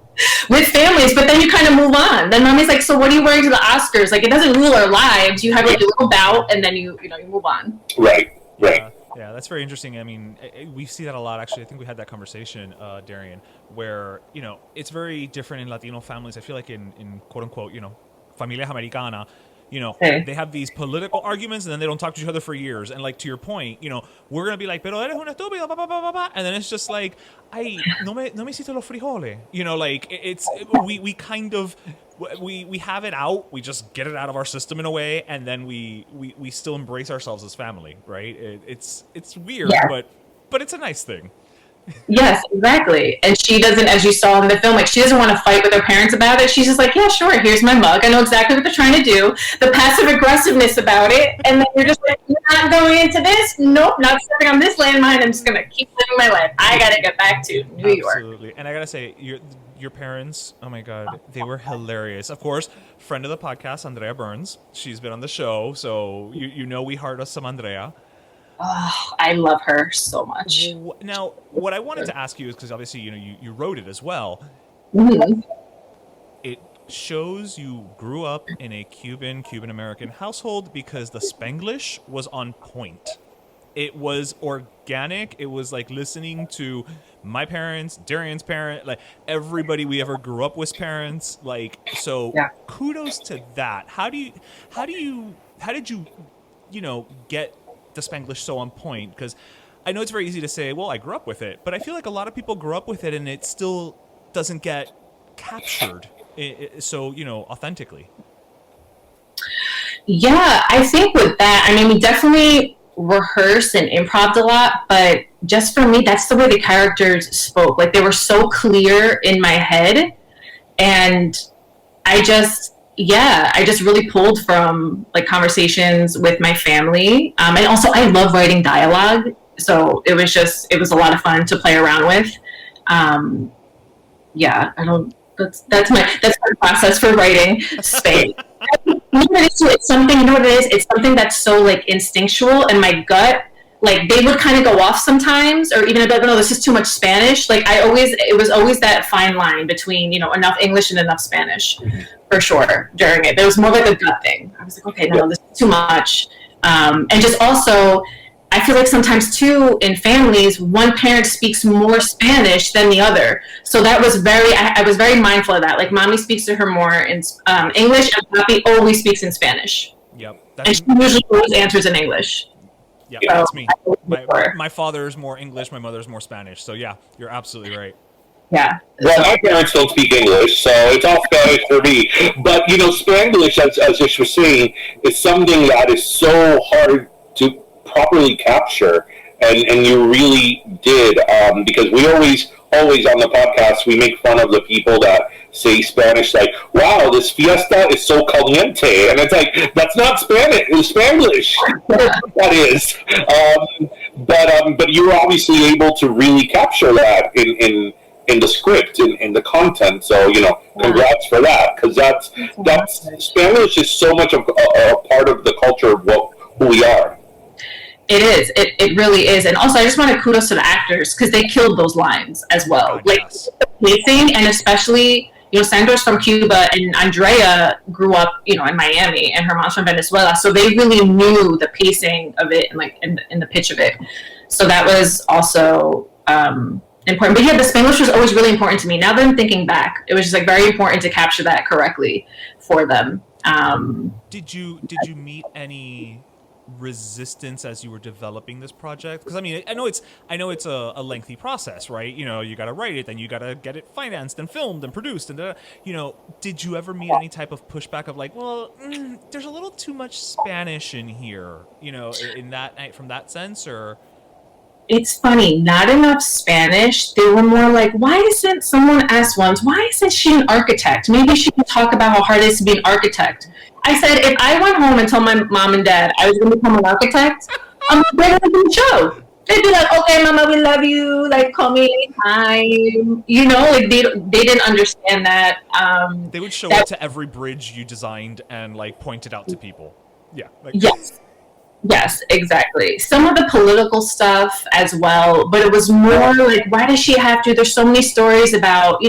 with families. But then you kind of move on. Then mommy's like, so what are you wearing to the Oscars? Like it doesn't rule our lives. You have like a little bout, and then you move on. Right. Yeah, that's very interesting. I mean, we see that a lot, actually. I think we had that conversation, Darian, where, you know, it's very different in Latino families. I feel like in quote-unquote, you know, familia americana, you know, they have these political arguments and then they don't talk to each other for years. And like, to your point, you know, we're going to be like, pero eres un estúpido, blah, blah, blah, blah. And then it's just like, ay, no me hiciste los frijoles. You know, like, we kind of... We have it out. We just get it out of our system in a way, and then we still embrace ourselves as family, right? It's weird, but it's a nice thing. Yes, exactly. And she doesn't, as you saw in the film, like she doesn't want to fight with her parents about it. She's just like, yeah, sure, here's my mug. I know exactly what they're trying to do. The passive aggressiveness about it. And then you're just like, you're not going into this? Nope, not stepping on this landmine. I'm just going to keep living my life. I got to get back to New York. Absolutely. And I got to say, your parents, oh my God, they were hilarious. Of course, friend of the podcast, Andrea Burns. She's been on the show, so you know we heart us some Andrea. Oh, I love her so much. Now, what I wanted to ask you is because obviously, you wrote it as well. Mm-hmm. It shows you grew up in a Cuban American household because the Spanglish was on point. It was organic. It was like listening to my parents, Darian's parent, like everybody we ever grew up with parents. Like, so kudos to that. How did you get the Spanglish so on point? Because I know it's very easy to say, well, I grew up with it, but I feel like a lot of people grew up with it and it still doesn't get captured so authentically. Yeah, I think with that, I mean, we definitely rehearsed and improv'd a lot, but just for me, that's the way the characters spoke. Like they were so clear in my head, and I just really pulled from like conversations with my family. And also I love writing dialogue. So it was a lot of fun to play around with. That's my process for writing space. It's something, you know what it is? It's something that's so like instinctual, and my gut, like they would kind of go off sometimes, or even like, no, this is too much Spanish. Like it was always that fine line between, enough English and enough Spanish, for sure, during it. There was more like a gut thing. I was like, okay, no, this is too much. And just also, I feel like sometimes too in families, one parent speaks more Spanish than the other. So that was I was very mindful of that. Like mommy speaks to her more in English, and papi always speaks in Spanish. Yep. And she usually always answers in English. Yeah, that's me. My father's more English, my mother's more Spanish. So yeah, you're absolutely right. Yeah. Well, my parents don't speak English, so it's all Spanish for me. But Spanglish, as Ish was saying, is something that is so hard to properly capture, and you really did, because we always on the podcast we make fun of the people that say Spanish, like, wow, this fiesta is so caliente, and it's like, that's not Spanish, it's Spanglish. That is. But you were obviously able to really capture that in the script, in the content, so congrats for that, because that's Spanish is so much of a part of the culture of who we are. It is. It really is. And also, I just want to kudos to the actors because they killed those lines as well. Like the pacing, and especially, Sandro's from Cuba and Andrea grew up, in Miami, and her mom's from Venezuela. So they really knew the pacing of it and like in the pitch of it. So that was also important. But yeah, the Spanglish was always really important to me. Now that I'm thinking back, it was just like very important to capture that correctly for them. Did you meet any resistance as you were developing this project? Because I mean, I know it's a lengthy process, right? You got to write it, then you got to get it financed and filmed and produced, and did you ever meet any type of pushback of like, well, there's a little too much Spanish in here, in that, from that sense? Or it's funny, not enough Spanish. They were more like, why isn't someone asked once, why isn't she an architect? Maybe she can talk about how hard it is to be an architect. I said, if I went home and told my mom and dad I was going to become an architect, I'm going to do the show. They'd be like, okay, mama, we love you. Like, call me anytime. Like they didn't understand that. They would show up to every bridge you designed and like point it out to people. Yeah. Yes, exactly. Some of the political stuff as well, but it was more like, why does she have to? There's so many stories about,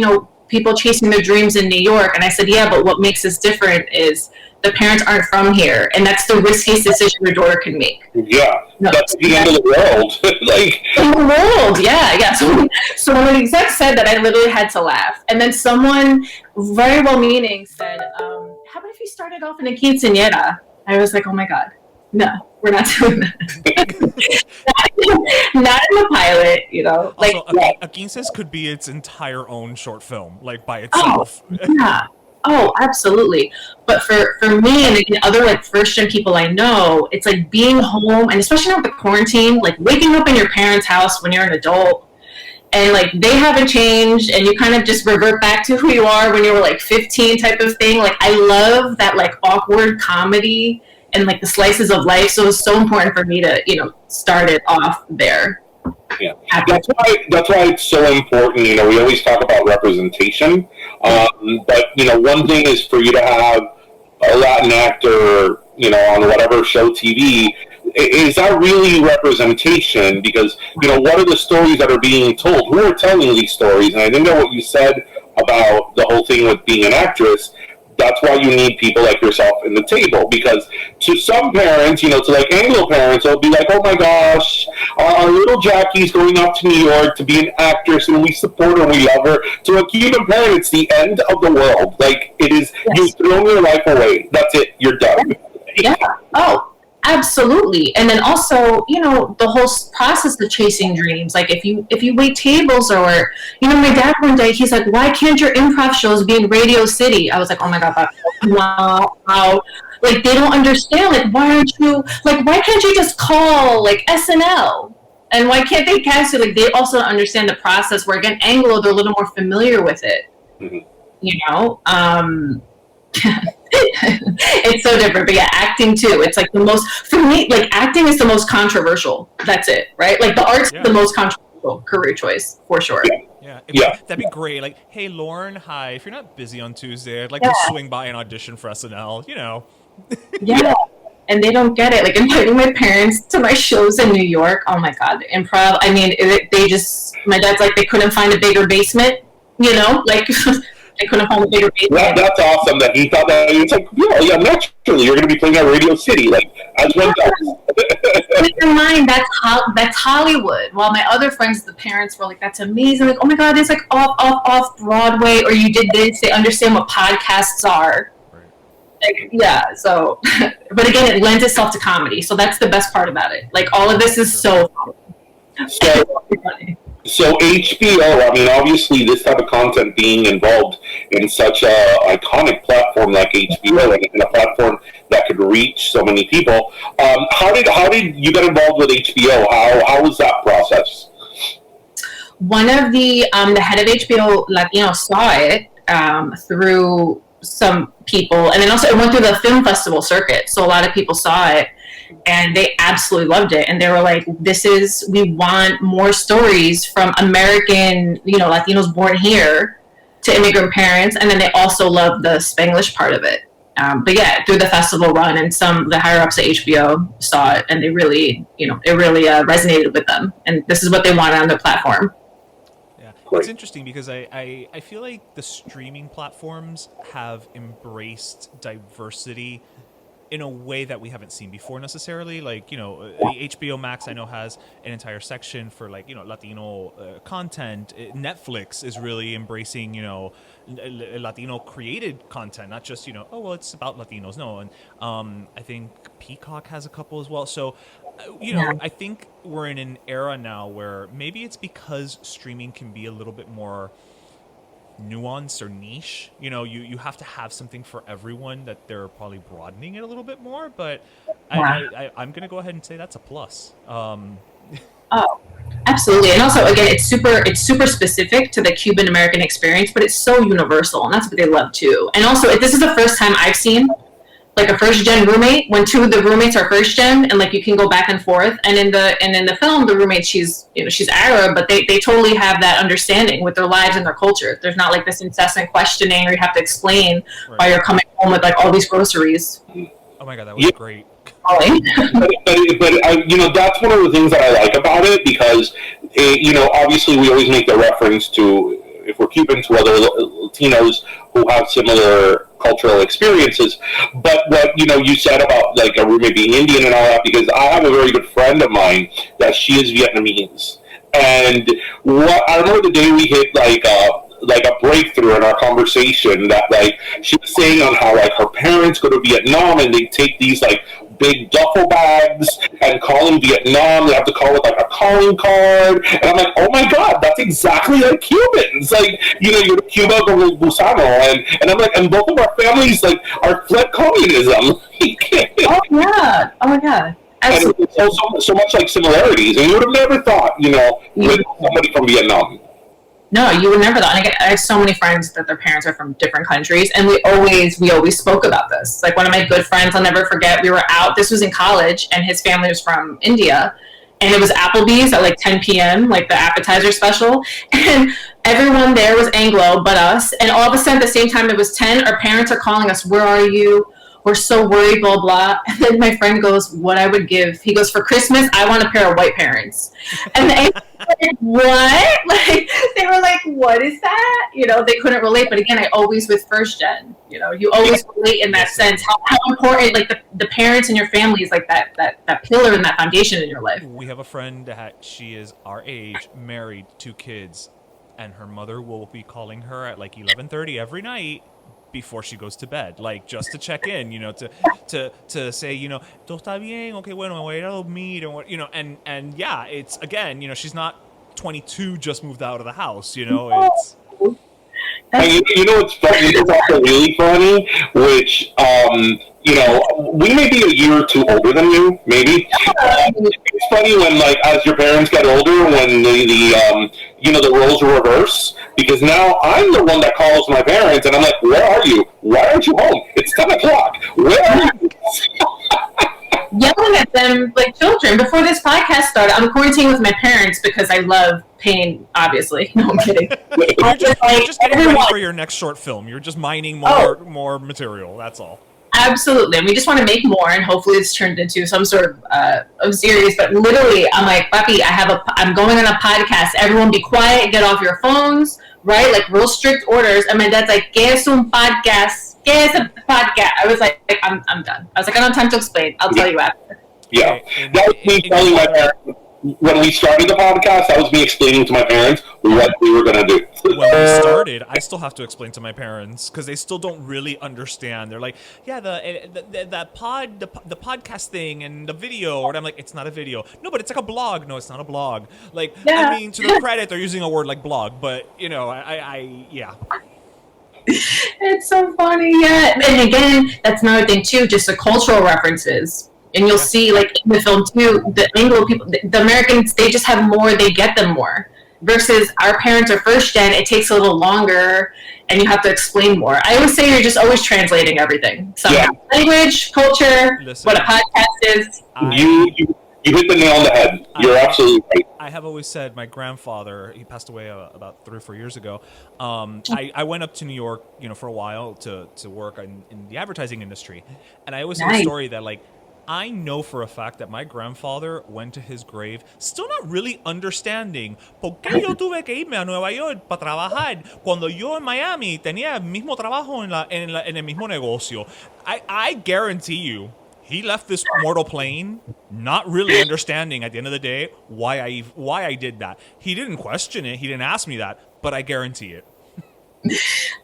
people chasing their dreams in New York. And I said, yeah, but what makes us different is the parents aren't from here, and that's the riskiest decision your daughter can make. Yeah, that's the end of the world. In the world, yeah. So when the exec said that, I literally had to laugh. And then someone very well-meaning said, how about if you started off in a quinceañera? I was like, oh my God, no, we're not doing that. not in the pilot, Also, a quinces could be its entire own short film, like by itself. Oh, yeah. Oh, absolutely. But for me and again, other like first-gen people I know, it's like being home, and especially now with the quarantine, like waking up in your parents' house when you're an adult and like they haven't changed, and you kind of just revert back to who you are when you were like 15 type of thing. Like I love that like awkward comedy and like the slices of life. So it's so important for me to, you know, start it off there. Yeah, that's why it's so important. You know, we always talk about representation, but you know, one thing is for you to have a Latin actor, you know, on whatever show TV. Is that really representation? Because, you know, what are the stories that are being told? Who are telling these stories? And I think that what you said about the whole thing with being an actress, that's why you need people like yourself in the table. Because to some parents, you know, to like Anglo parents, they'll be like, oh my gosh, our little Jackie's going off to New York to be an actress and we support her and we love her. To a Cuban parent, it's the end of the world. Like, it is, you've thrown your life away. That's it. You're done. Yeah. Oh, absolutely. And then also, you know, the whole process of chasing dreams. Like if you wait tables, or, you know, my dad one day, he's like, why can't your improv shows be in Radio City? I was like, oh my God, wow. Like they don't understand. Like, why can't you just call like SNL? And why can't they cast it? Like they also understand the process where, again, Anglo, they're a little more familiar with it. Mm-hmm. You know? It's so different, but yeah, acting too. It's like the most, for me, like acting is the most controversial. That's it, right? Like the art's the most controversial career choice for sure. That'd be great. Like, hey, Lauren, hi. If you're not busy on Tuesday, I'd like to swing by and audition for SNL. You know. And they don't get it. Like inviting my parents to my shows in New York. Oh my God, improv. I mean, my dad's like, they couldn't find a bigger basement. You know, like. I couldn't find a bigger basement. That's awesome that he thought that. It's like, yeah, naturally, you're going to be playing at Radio City, like, as one does. Keep in mind, that's Hollywood. While my other friends, the parents were like, that's amazing. Like, oh my God, it's like off Broadway, or you did this. They understand what podcasts are. Like, yeah, so, but again, it lends itself to comedy. So that's the best part about it. Like, all of this is so funny. So HBO, I mean, obviously, this type of content being involved in such a iconic platform like HBO, and a platform that could reach so many people. How did you get involved with HBO? How was that process? One of the head of HBO Latino saw it through some people, and then also it went through the film festival circuit. So a lot of people saw it. And they absolutely loved it. And they were like, we want more stories from American, you know, Latinos born here to immigrant parents. And then they also loved the Spanglish part of it. But yeah, through the festival run, and the higher ups at HBO saw it, and they really, you know, it really resonated with them. And this is what they wanted on their platform. Yeah, it's interesting because I feel like the streaming platforms have embraced diversity in a way that we haven't seen before necessarily. Like, you know, the HBO Max I know has an entire section for, like, you know, Latino content. Netflix is really embracing, you know, Latino created content, not just, you know, oh, well, it's about Latinos. No, and I think Peacock has a couple as well. So, you know, I think we're in an era now where maybe it's because streaming can be a little bit more nuance or niche. You know, you have to have something for everyone, that they're probably broadening it a little bit more, but I'm gonna go ahead and say that's a plus. Oh, absolutely. And also, again, it's super specific to the Cuban American experience, but it's so universal, and that's what they love too. And also, this is the first time I've seen like a first gen roommate when two of the roommates are first gen, and like you can go back and forth. And in the film, the roommate, she's Arab, but they totally have that understanding with their lives and their culture. There's not like this incessant questioning, or you have to explain why you're coming home with like all these groceries. Oh my God, that was great. but you know, that's one of the things that I like about it, because you know, obviously we always make the reference to, if we're Cuban, to other Latinos who have similar cultural experiences. But what, you know, you said about like a roommate being Indian and all that, because I have a very good friend of mine that she is Vietnamese, and I remember the day we hit like a breakthrough in our conversation, that like she was saying on how like her parents go to Vietnam and they take these like big duffel bags and call in Vietnam. They have to call with like a calling card, and I'm like, oh my God, that's exactly like Cubans. Like, you know, you're Cuba go Gusano, and I'm like, and both of our families like are fled communism. Oh my God. And so much like similarities, and you would have never thought, you know, with somebody from Vietnam. No, you would never thought. And I have so many friends that their parents are from different countries, and we always spoke about this. Like one of my good friends, I'll never forget. We were out. This was in college, and his family was from India, and it was Applebee's at like 10 p.m., like the appetizer special, and everyone there was Anglo but us. And all of a sudden, at the same time it was 10, our parents are calling us. Where are you? We're so worried, blah, blah. And then my friend goes, what I would give. He goes, for Christmas, I want a pair of white parents. And they were like, what? Like, they were like, what is that? You know, they couldn't relate. But again, I always with first gen, you know, you always relate in that sense. How important, like the parents in your family is like that pillar and that foundation in your life. We have a friend that she is our age, married, 2 kids, and her mother will be calling her at like 11:30 every night before she goes to bed, like just to check in, you know, to say, you know, todo está bien, okay, bueno, me voy a ir a dormir, and what, you know, and yeah, it's again, you know, she's not 22, just moved out of the house, you know, it's. And you know what's funny? It's also really funny, which you know, we may be a year or two older than you, maybe. It's funny when, like, as your parents get older, when the you know, the roles reverse, because now I'm the one that calls my parents, and I'm like, where are you? Why aren't you home? It's 10 o'clock. Where are you? Yelling at them like children. Before this podcast started, I'm quarantining with my parents because I love pain, obviously. No, I'm kidding. You're just getting ready for your next short film. You're just mining more material, that's all. Absolutely. And we just want to make more, and hopefully it's turned into some sort of series. But literally, I'm like, Papi, I'm going on a podcast. Everyone be quiet, get off your phones, right? Like real strict orders. And my dad's like, ¿Qué es un podcast? ¿Qué es a podcast? I was like, I'm done. I was like, I don't have time to explain. I'll tell you after. Yeah. That was me telling my parents. When we started the podcast, that was me explaining to my parents what we were going to do. When we started, I still have to explain to my parents because they still don't really understand. They're like, yeah, the podcast thing and the video. And I'm like, it's not a video. No, but it's like a blog. No, it's not a blog. Like, yeah. I mean, to their credit, they're using a word like blog. But, you know, yeah. It's so funny, yeah. And again, that's another thing, too, just the cultural references. And you'll see, like, in the film, too, the Anglo people, the Americans, they just have more, they get them more. Versus our parents are first gen, it takes a little longer, and you have to explain more. I always say you're just always translating everything. So language, culture, what a podcast is. You hit the nail on the head. You're absolutely right. I have always said my grandfather, he passed away about 3 or 4 years ago. I went up to New York, you know, for a while to work in the advertising industry. And I always say a story that, like, I know for a fact that my grandfather went to his grave still not really understanding por qué yo tuve que irme a Nueva York para trabajar cuando yo en Miami tenía el mismo trabajo en el mismo negocio. I guarantee you, he left this mortal plane not really understanding at the end of the day why I did that. He didn't question it. He didn't ask me that, but I guarantee it.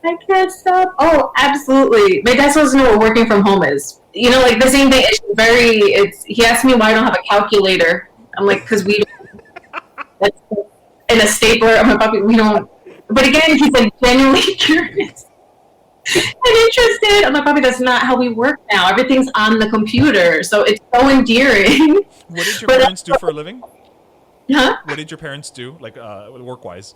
I can't stop. Oh, absolutely. My dad supposed to know what working from home is. You know, like the same thing. He asked me why I don't have a calculator. I'm like, because we don't. And a stapler. I'm like, Papi, we don't. But again, he's like genuinely curious and interested. I'm like, Papi, that's not how we work now. Everything's on the computer. So it's so endearing. What did your parents do for a living? Huh? What did your parents do, like work-wise?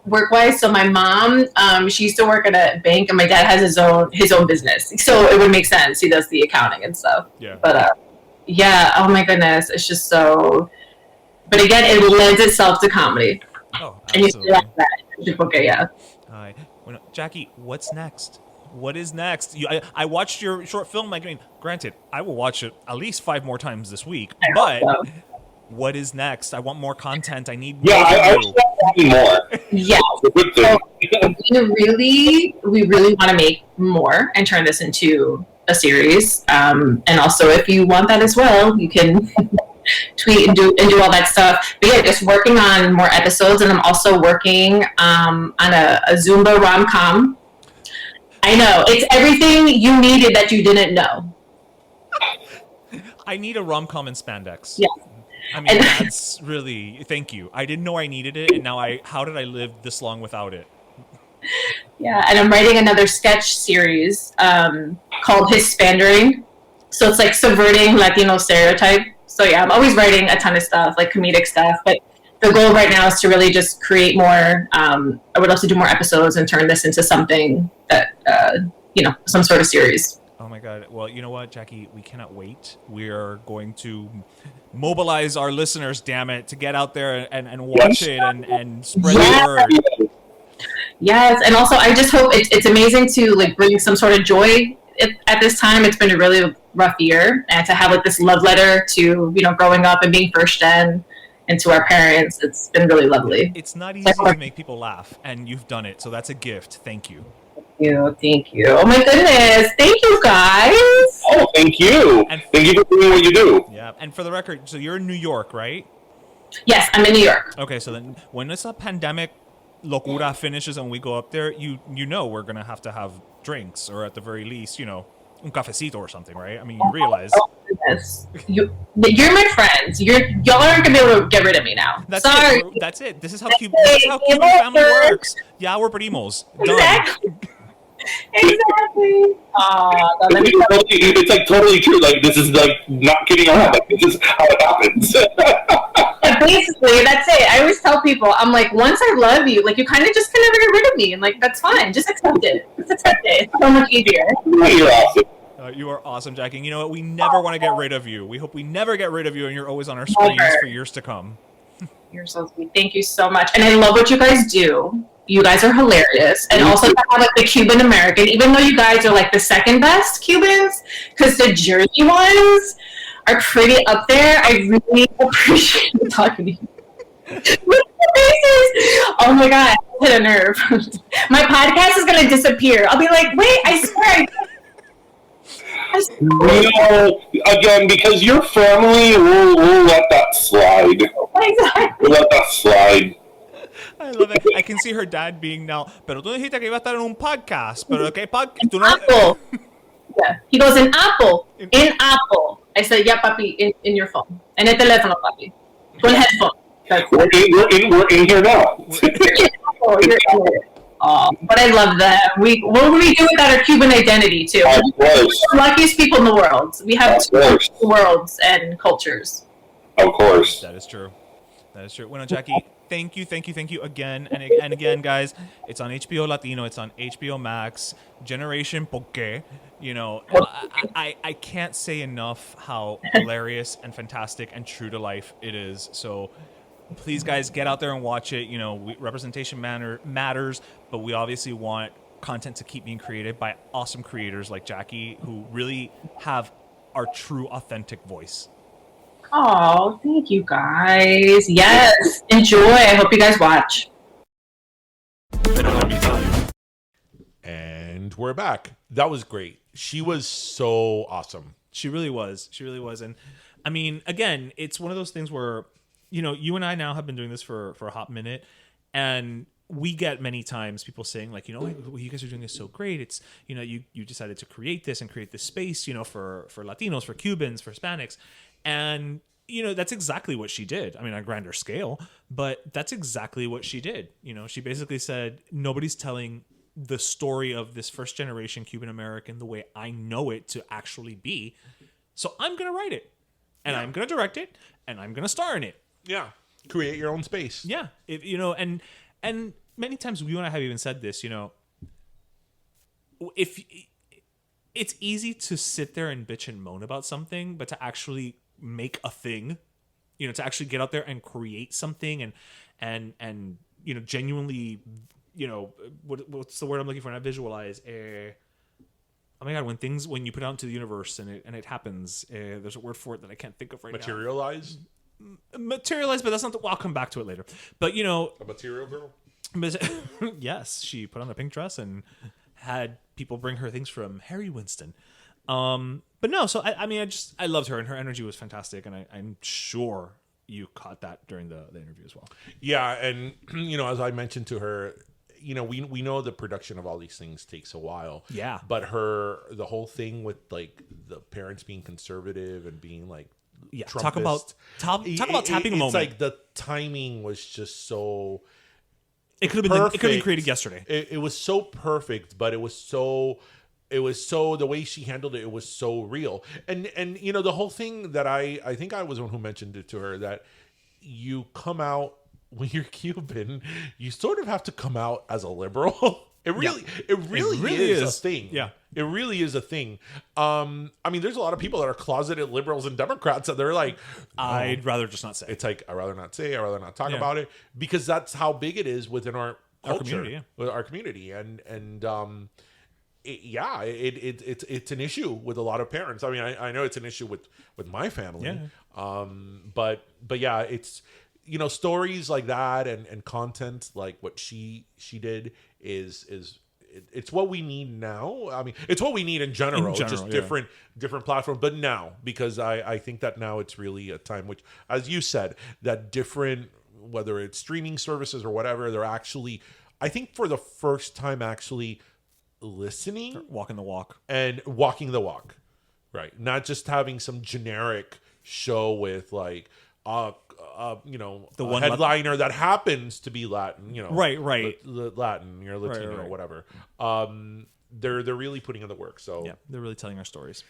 Work-wise, so my mom, she used to work at a bank, and my dad has his own business, so it would make sense. He does the accounting and stuff. Yeah. But yeah, oh my goodness, it's just so. But again, it lends itself to comedy. Oh, absolutely. And you see that. Okay, yeah. Well, Jackie, what's next? What is next? I watched your short film. Like, I mean, granted, I will watch it at least 5 more times this week. But what is next? I want more content. I need more. Yeah, I want more. Yeah. So we really want to make more and turn this into a series. And also, if you want that as well, you can tweet and do all that stuff. But yeah, just working on more episodes, and I'm also working on a Zumba rom-com. I know, it's everything you needed that you didn't know. I need a rom-com in spandex. Yeah. I mean, that's really, thank you. I didn't know I needed it, and now how did I live this long without it? Yeah, and I'm writing another sketch series called Hispandering. So it's like subverting Latino stereotype. So yeah, I'm always writing a ton of stuff, like comedic stuff. But the goal right now is to really just create more. I would love to do more episodes and turn this into something that, some sort of series. Oh my God. Well, you know what, Jackie? We cannot wait. We are going to mobilize our listeners, damn it, to get out there and watch it and spread the word. Yes. And also, I just hope it's amazing to like bring some sort of joy at this time. It's been a really rough year, and to have like this love letter to, growing up and being first gen, and to our parents. It's been really lovely. It's not easy to make people laugh, and you've done it. So that's a gift. Thank you. Thank you. Oh my goodness. Thank you, guys. Oh, thank you. And thank you for doing what you do. Yeah. And for the record, so you're in New York, right? Yes, I'm in New York. Okay, so then when this pandemic locura finishes and we go up there, we're going to have drinks, or at the very least, un cafecito or something, right? I mean, you realize. Oh, goodness. You're my friends. Y'all aren't going to be able to get rid of me now. Sorry. That's it. This is how Cuban family works. Yeah, we're primos. Exactly. Done. Exactly. It's like totally true. Like, this is like not kidding around. Like, this is how it happens. Basically, that's it. I always tell people, I'm like, once I love you, like, you kind of just can never get rid of me, and like, that's fine. Just accept it. Just accept it. It's so much easier. You're awesome. You are awesome, Jackie. And you know what? We never want to get rid of you. We hope we never get rid of you, and you're always on our screens for years to come. You're so sweet. Thank you so much. And I love what you guys do. You guys are hilarious. And also to have like the Cuban American, even though you guys are like the second best Cubans, because the Jersey ones are pretty up there. I really appreciate talking to you. Oh my God, I hit a nerve. My podcast is going to disappear. I'll be like, wait, I swear. Again, because you're family, we'll let that slide. Exactly. We'll let that slide. I love it. I can see her dad being now, pero tú dijiste que iba a estar en un podcast, pero ¿qué podcast? Apple. Yeah. He goes, in Apple. In Apple. I said, yeah, papi, in your phone. En el teléfono, papi. Con headphone. We're in here now. But I love that. What would we do without our Cuban identity, too? Of course. We're the luckiest people in the world. We have two worlds and cultures. Of course. That is true. Bueno, Jackie, thank you again and again, guys. It's on HBO Latino. It's on HBO Max. Generation Poké. I can't say enough how hilarious and fantastic and true to life it is. So please, guys, get out there and watch it. Representation matters, but we obviously want content to keep being created by awesome creators like Jackie, who really have our true, authentic voice. Oh, thank you, guys. Yes, enjoy. I hope you guys watch. And we're back. That was great. She was so awesome. She really was. And I mean, again, it's one of those things where, you and I now have been doing this for a hot minute, and we get many times people saying like, what you guys are doing is so great. It's, you decided to create this space, for Latinos, for Cubans, for Hispanics. And, that's exactly what she did. I mean, on a grander scale, but that's exactly what she did. She basically said, nobody's telling the story of this first generation Cuban American the way I know it to actually be. So I'm going to write it, and I'm going to direct it, and I'm going to star in it. Yeah. Create your own space. Yeah. And many times you and I have even said this, if it's easy to sit there and bitch and moan about something, but to actually make a thing, to actually get out there and create something and genuinely, what's the word I'm looking for? Not visualize. Oh my God, when you put it out into the universe and it happens, there's a word for it that I can't think of right Materialize? now. Materialize, but that's not I'll come back to it later. But a material girl? Yes, she put on a pink dress and had people bring her things from Harry Winston. But no, so I loved her, and her energy was fantastic, and I'm sure you caught that during the interview as well. Yeah, and as I mentioned to her, we know the production of all these things takes a while. Yeah. But the whole thing with like the parents being conservative and being like, yeah, Trumpist, talk about tapping a moment. It's like the timing was just so. It could have been created yesterday. It was so perfect, but it was so the way she handled it. It was so real, and the whole thing that I think I was the one who mentioned it to her, that you come out when you're Cuban, you sort of have to come out as a liberal. It really is a thing. Yeah. It really is a thing. I mean, there's a lot of people that are closeted liberals and Democrats that they're like, I'd rather just not say. it's like, I'd rather not say, I'd rather not talk about it, because that's how big it is within our culture, community, with our community. It's an issue with a lot of parents. I mean, I know it's an issue with my family. Yeah. But yeah, it's, you know, stories like that and content like what she did is it's what we need now. I mean, it's what we need in general, just different platforms. But now, because I think that now it's really a time which, as you said, that different, whether it's streaming services or whatever, they're actually, I think for the first time, actually listening, walking the walk, and walking the walk, right? Not just having some generic show with like, you know, the one headliner that happens to be Latin, you know, right, Latin, you're Latino, or whatever. They're really putting in the work. So yeah, they're really telling our stories.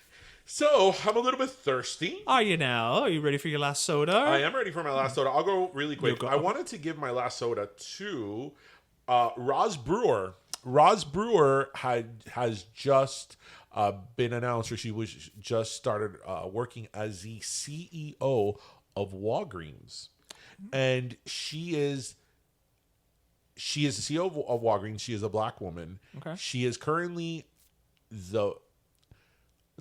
So I'm a little bit thirsty. Are you now? Are you ready for your last soda? I am ready for my last soda. I'll go really quick. I wanted to give my last soda to Roz Brewer. Roz Brewer has just been announced, or she was just started working as the CEO of Walgreens, and she is the CEO of Walgreens. She is a Black woman. Okay. She is currently the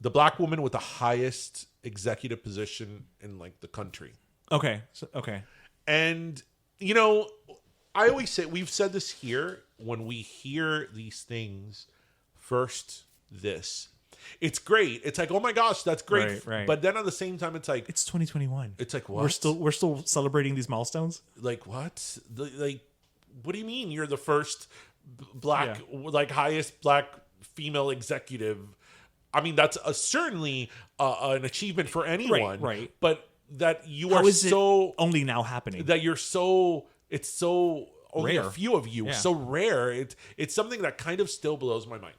Black woman with the highest executive position in like the country. Okay. Okay. And you know, I always say, we've said this here, when we hear these things first, it's great. It's like, oh my gosh, that's great. Right. But then at the same time, it's like, it's 2021. It's like, what? We're still celebrating these milestones. Like what? Like, what do you mean you're the first Black, like highest Black female executive? I mean, that's certainly an achievement for anyone. Right. But that you How are is so it only now happening. That you're so, it's so only rare. A few of you, so rare. It's something that kind of still blows my mind.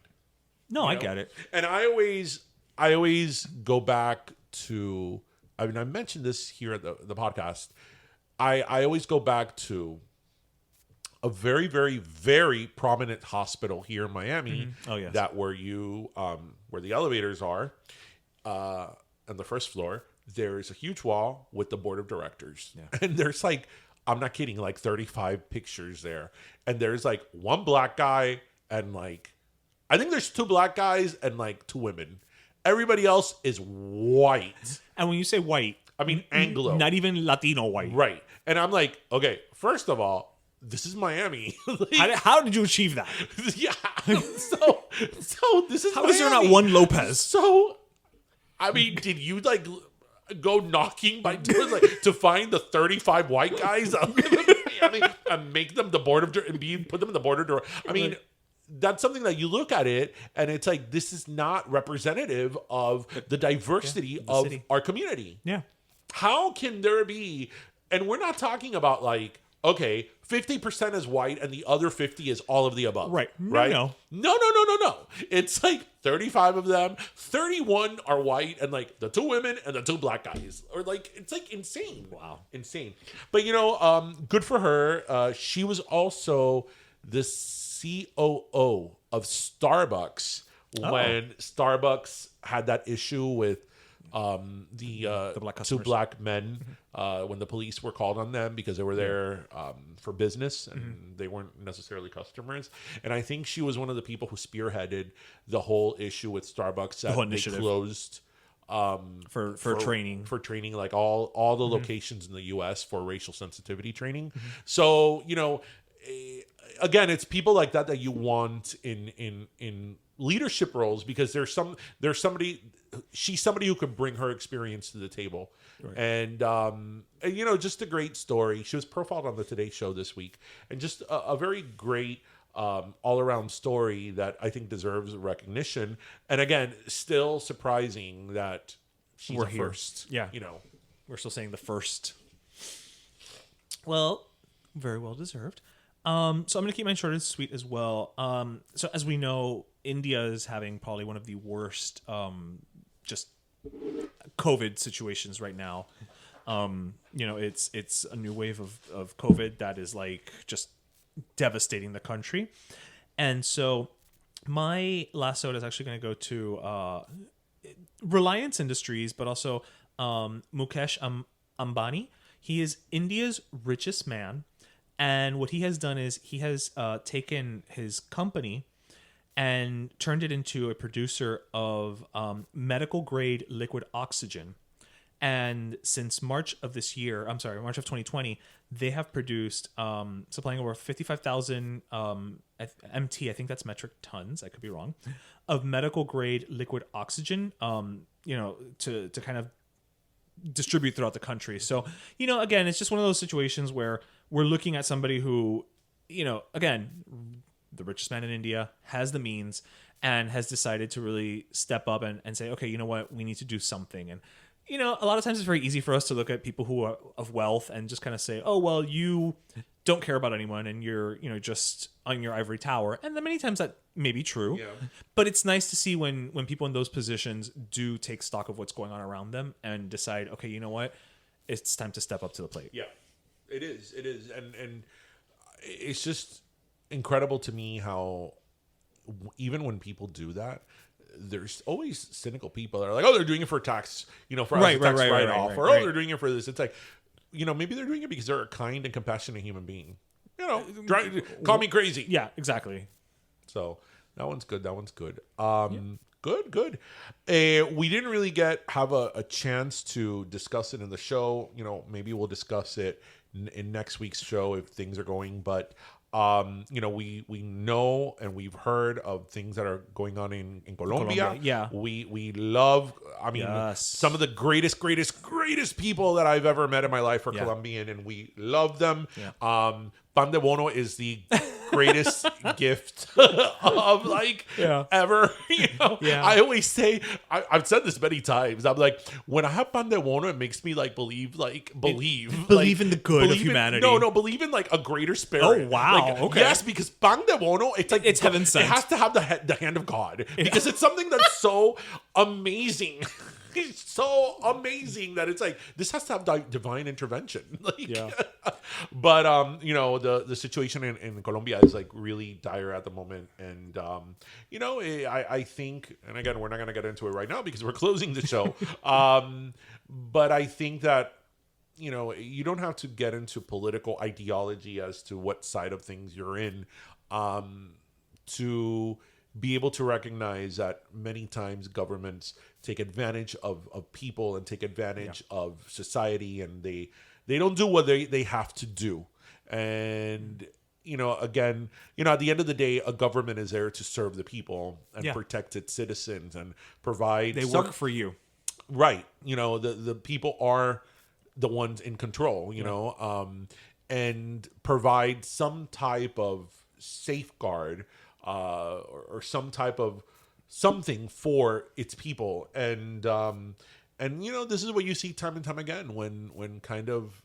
No, I get it. And I always go back to, I mean, I mentioned this here at the podcast. I always go back to a very, very, very prominent hospital here in Miami. Mm-hmm. Oh, yes. That where the elevators are, on the first floor, there is a huge wall with the board of directors. Yeah. And there's like, I'm not kidding, like 35 pictures there. And there's like one Black guy and like, I think there's 2 Black guys and like 2 women. Everybody else is white. And when you say white, I mean Anglo. Not even Latino white. Right. And I'm like, okay, first of all, this is Miami. Like, how did you achieve that? Yeah. So this is How Miami. is there not one Lopez? So, I mean, did you like go knocking by doors like to find the 35 white guys and make them the board of and put them in the board of? I mean, that's something that you look at it and it's like, this is not representative of the diversity of city. Our community. Yeah. How can there be, and we're not talking about like, okay, 50% is white and the other 50 is all of the above. Right. No. It's like 35 of them, 31 are white, and like the 2 women and the 2 Black guys. Or like, it's like insane. Wow. Insane. But you know, good for her. She was also the COO of Starbucks when Starbucks had that issue with the Black 2 Black men when the police were called on them because they were there for business and they weren't necessarily customers. And I think she was one of the people who spearheaded the whole issue with Starbucks that they closed for training like all the locations in the US for racial sensitivity training. So, you know, again, it's people like that you want in leadership roles because she's somebody who could bring her experience to the table. Right. And you know, just a great story. She was profiled on the Today Show this week, and just a very great all-around story that I think deserves recognition. And again, still surprising that she's We're here. first. Yeah, you know, we're still saying the first. Well, very well deserved. So I'm going to keep mine short and sweet as well. So as we know, India is having probably one of the worst just COVID situations right now. It's a new wave of COVID that is like just devastating the country. And so my last soda is actually going to go to Reliance Industries, but also Mukesh Ambani. He is India's richest man. And what he has done is he has taken his company and turned it into a producer of medical grade liquid oxygen. And since March of 2020, they have produced, supplying over 55,000 MT, I think that's metric tons, I could be wrong, of medical grade liquid oxygen, to kind of distribute throughout the country. So, again, it's just one of those situations where we're looking at somebody who, again, the richest man in India, has the means and has decided to really step up and say, okay, you know what, we need to do something. And, a lot of times it's very easy for us to look at people who are of wealth and just kind of say, oh, well, you don't care about anyone and you're, just on your ivory tower. And then many times that may be true. Yeah. But it's nice to see when people in those positions do take stock of what's going on around them and decide, okay, you know what, it's time to step up to the plate. Yeah, it is. And it's just incredible to me how even when people do that, there's always cynical people that are like, oh, they're doing it for tax, for tax write-off, or they're doing it for this. It's like, maybe they're doing it because they're a kind and compassionate human being. Call me crazy. Yeah, exactly. So that one's good. Good. We didn't really have a chance to discuss it in the show. Maybe we'll discuss it in next week's show if things are going, but we know and we've heard of things that are going on in Colombia. Yeah. We love, some of the greatest people that I've ever met in my life are Colombian, and we love them. Yeah. Pan de Bono is the greatest gift of ever. I always say, I've said this many times. I'm like, when I have Pan de Bono, it makes me believe in the good of humanity. Believe in a greater spirit. Oh wow, okay. Yes, because Pan de Bono, it's heaven sent. It has to have the hand of God because it's something that's so amazing. It's so amazing that it's this has to have divine intervention. But the situation in Colombia is really dire at the moment, and I think, and again, we're not going to get into it right now because we're closing the show. But I think that you don't have to get into political ideology as to what side of things you're in to be able to recognize that many times governments take advantage of people and take advantage of society, and they don't do what they have to do. And again, at the end of the day, a government is there to serve the people and protect its citizens and provide. They work for you, right? The people are the ones in control. And provide some type of safeguard. Or some type of something for its people, and this is what you see time and time again when kind of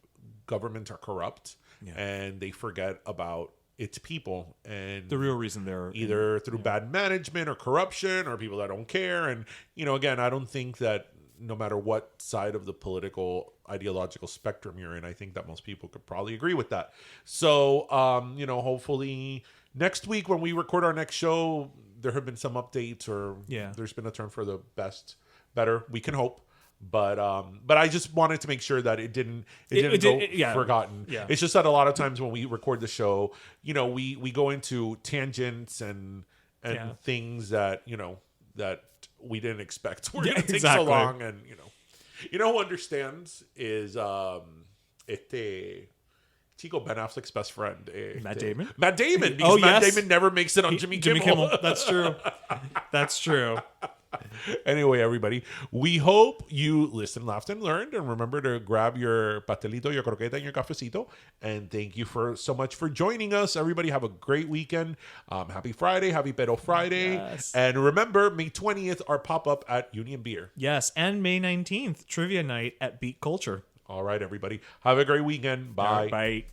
governments are corrupt and they forget about its people, and the real reason they're either through bad management or corruption or people that don't care. And again, I don't think that no matter what side of the political ideological spectrum you're in, I think that most people could probably agree with that. So hopefully next week when we record our next show, there have been some updates, or there's been a turn for the better. We can hope, but I just wanted to make sure that it didn't go forgotten. Yeah. It's just that a lot of times when we record the show, we go into tangents and things that that we didn't expect were going to take so long, and who understands is Chico Ben Affleck's best friend, Matt Damon. Matt Damon, because Matt Damon never makes it on Jimmy Kimmel. That's true. That's true. Anyway, everybody, we hope you listened, laughed, and learned. And remember to grab your pastelito, your croqueta, and your cafecito. And thank you so much for joining us. Everybody, have a great weekend. Happy Friday. Happy Pedo Friday. Yes. And remember, May 20th, our pop-up at Union Beer. Yes, and May 19th, Trivia Night at Beat Culture. All right, everybody. Have a great weekend. Bye. Bye.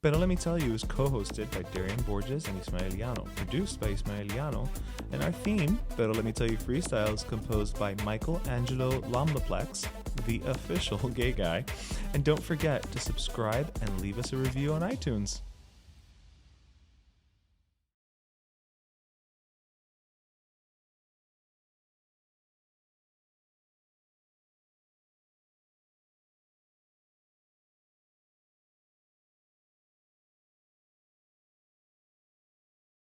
Pero Let Me Tell You is co-hosted by Darian Borges and Ismaeliano, produced by Ismaeliano, and our theme, Pero Let Me Tell You Freestyle, is composed by Michael Angelo Lomlaplex, the official gay guy. And don't forget to subscribe and leave us a review on iTunes.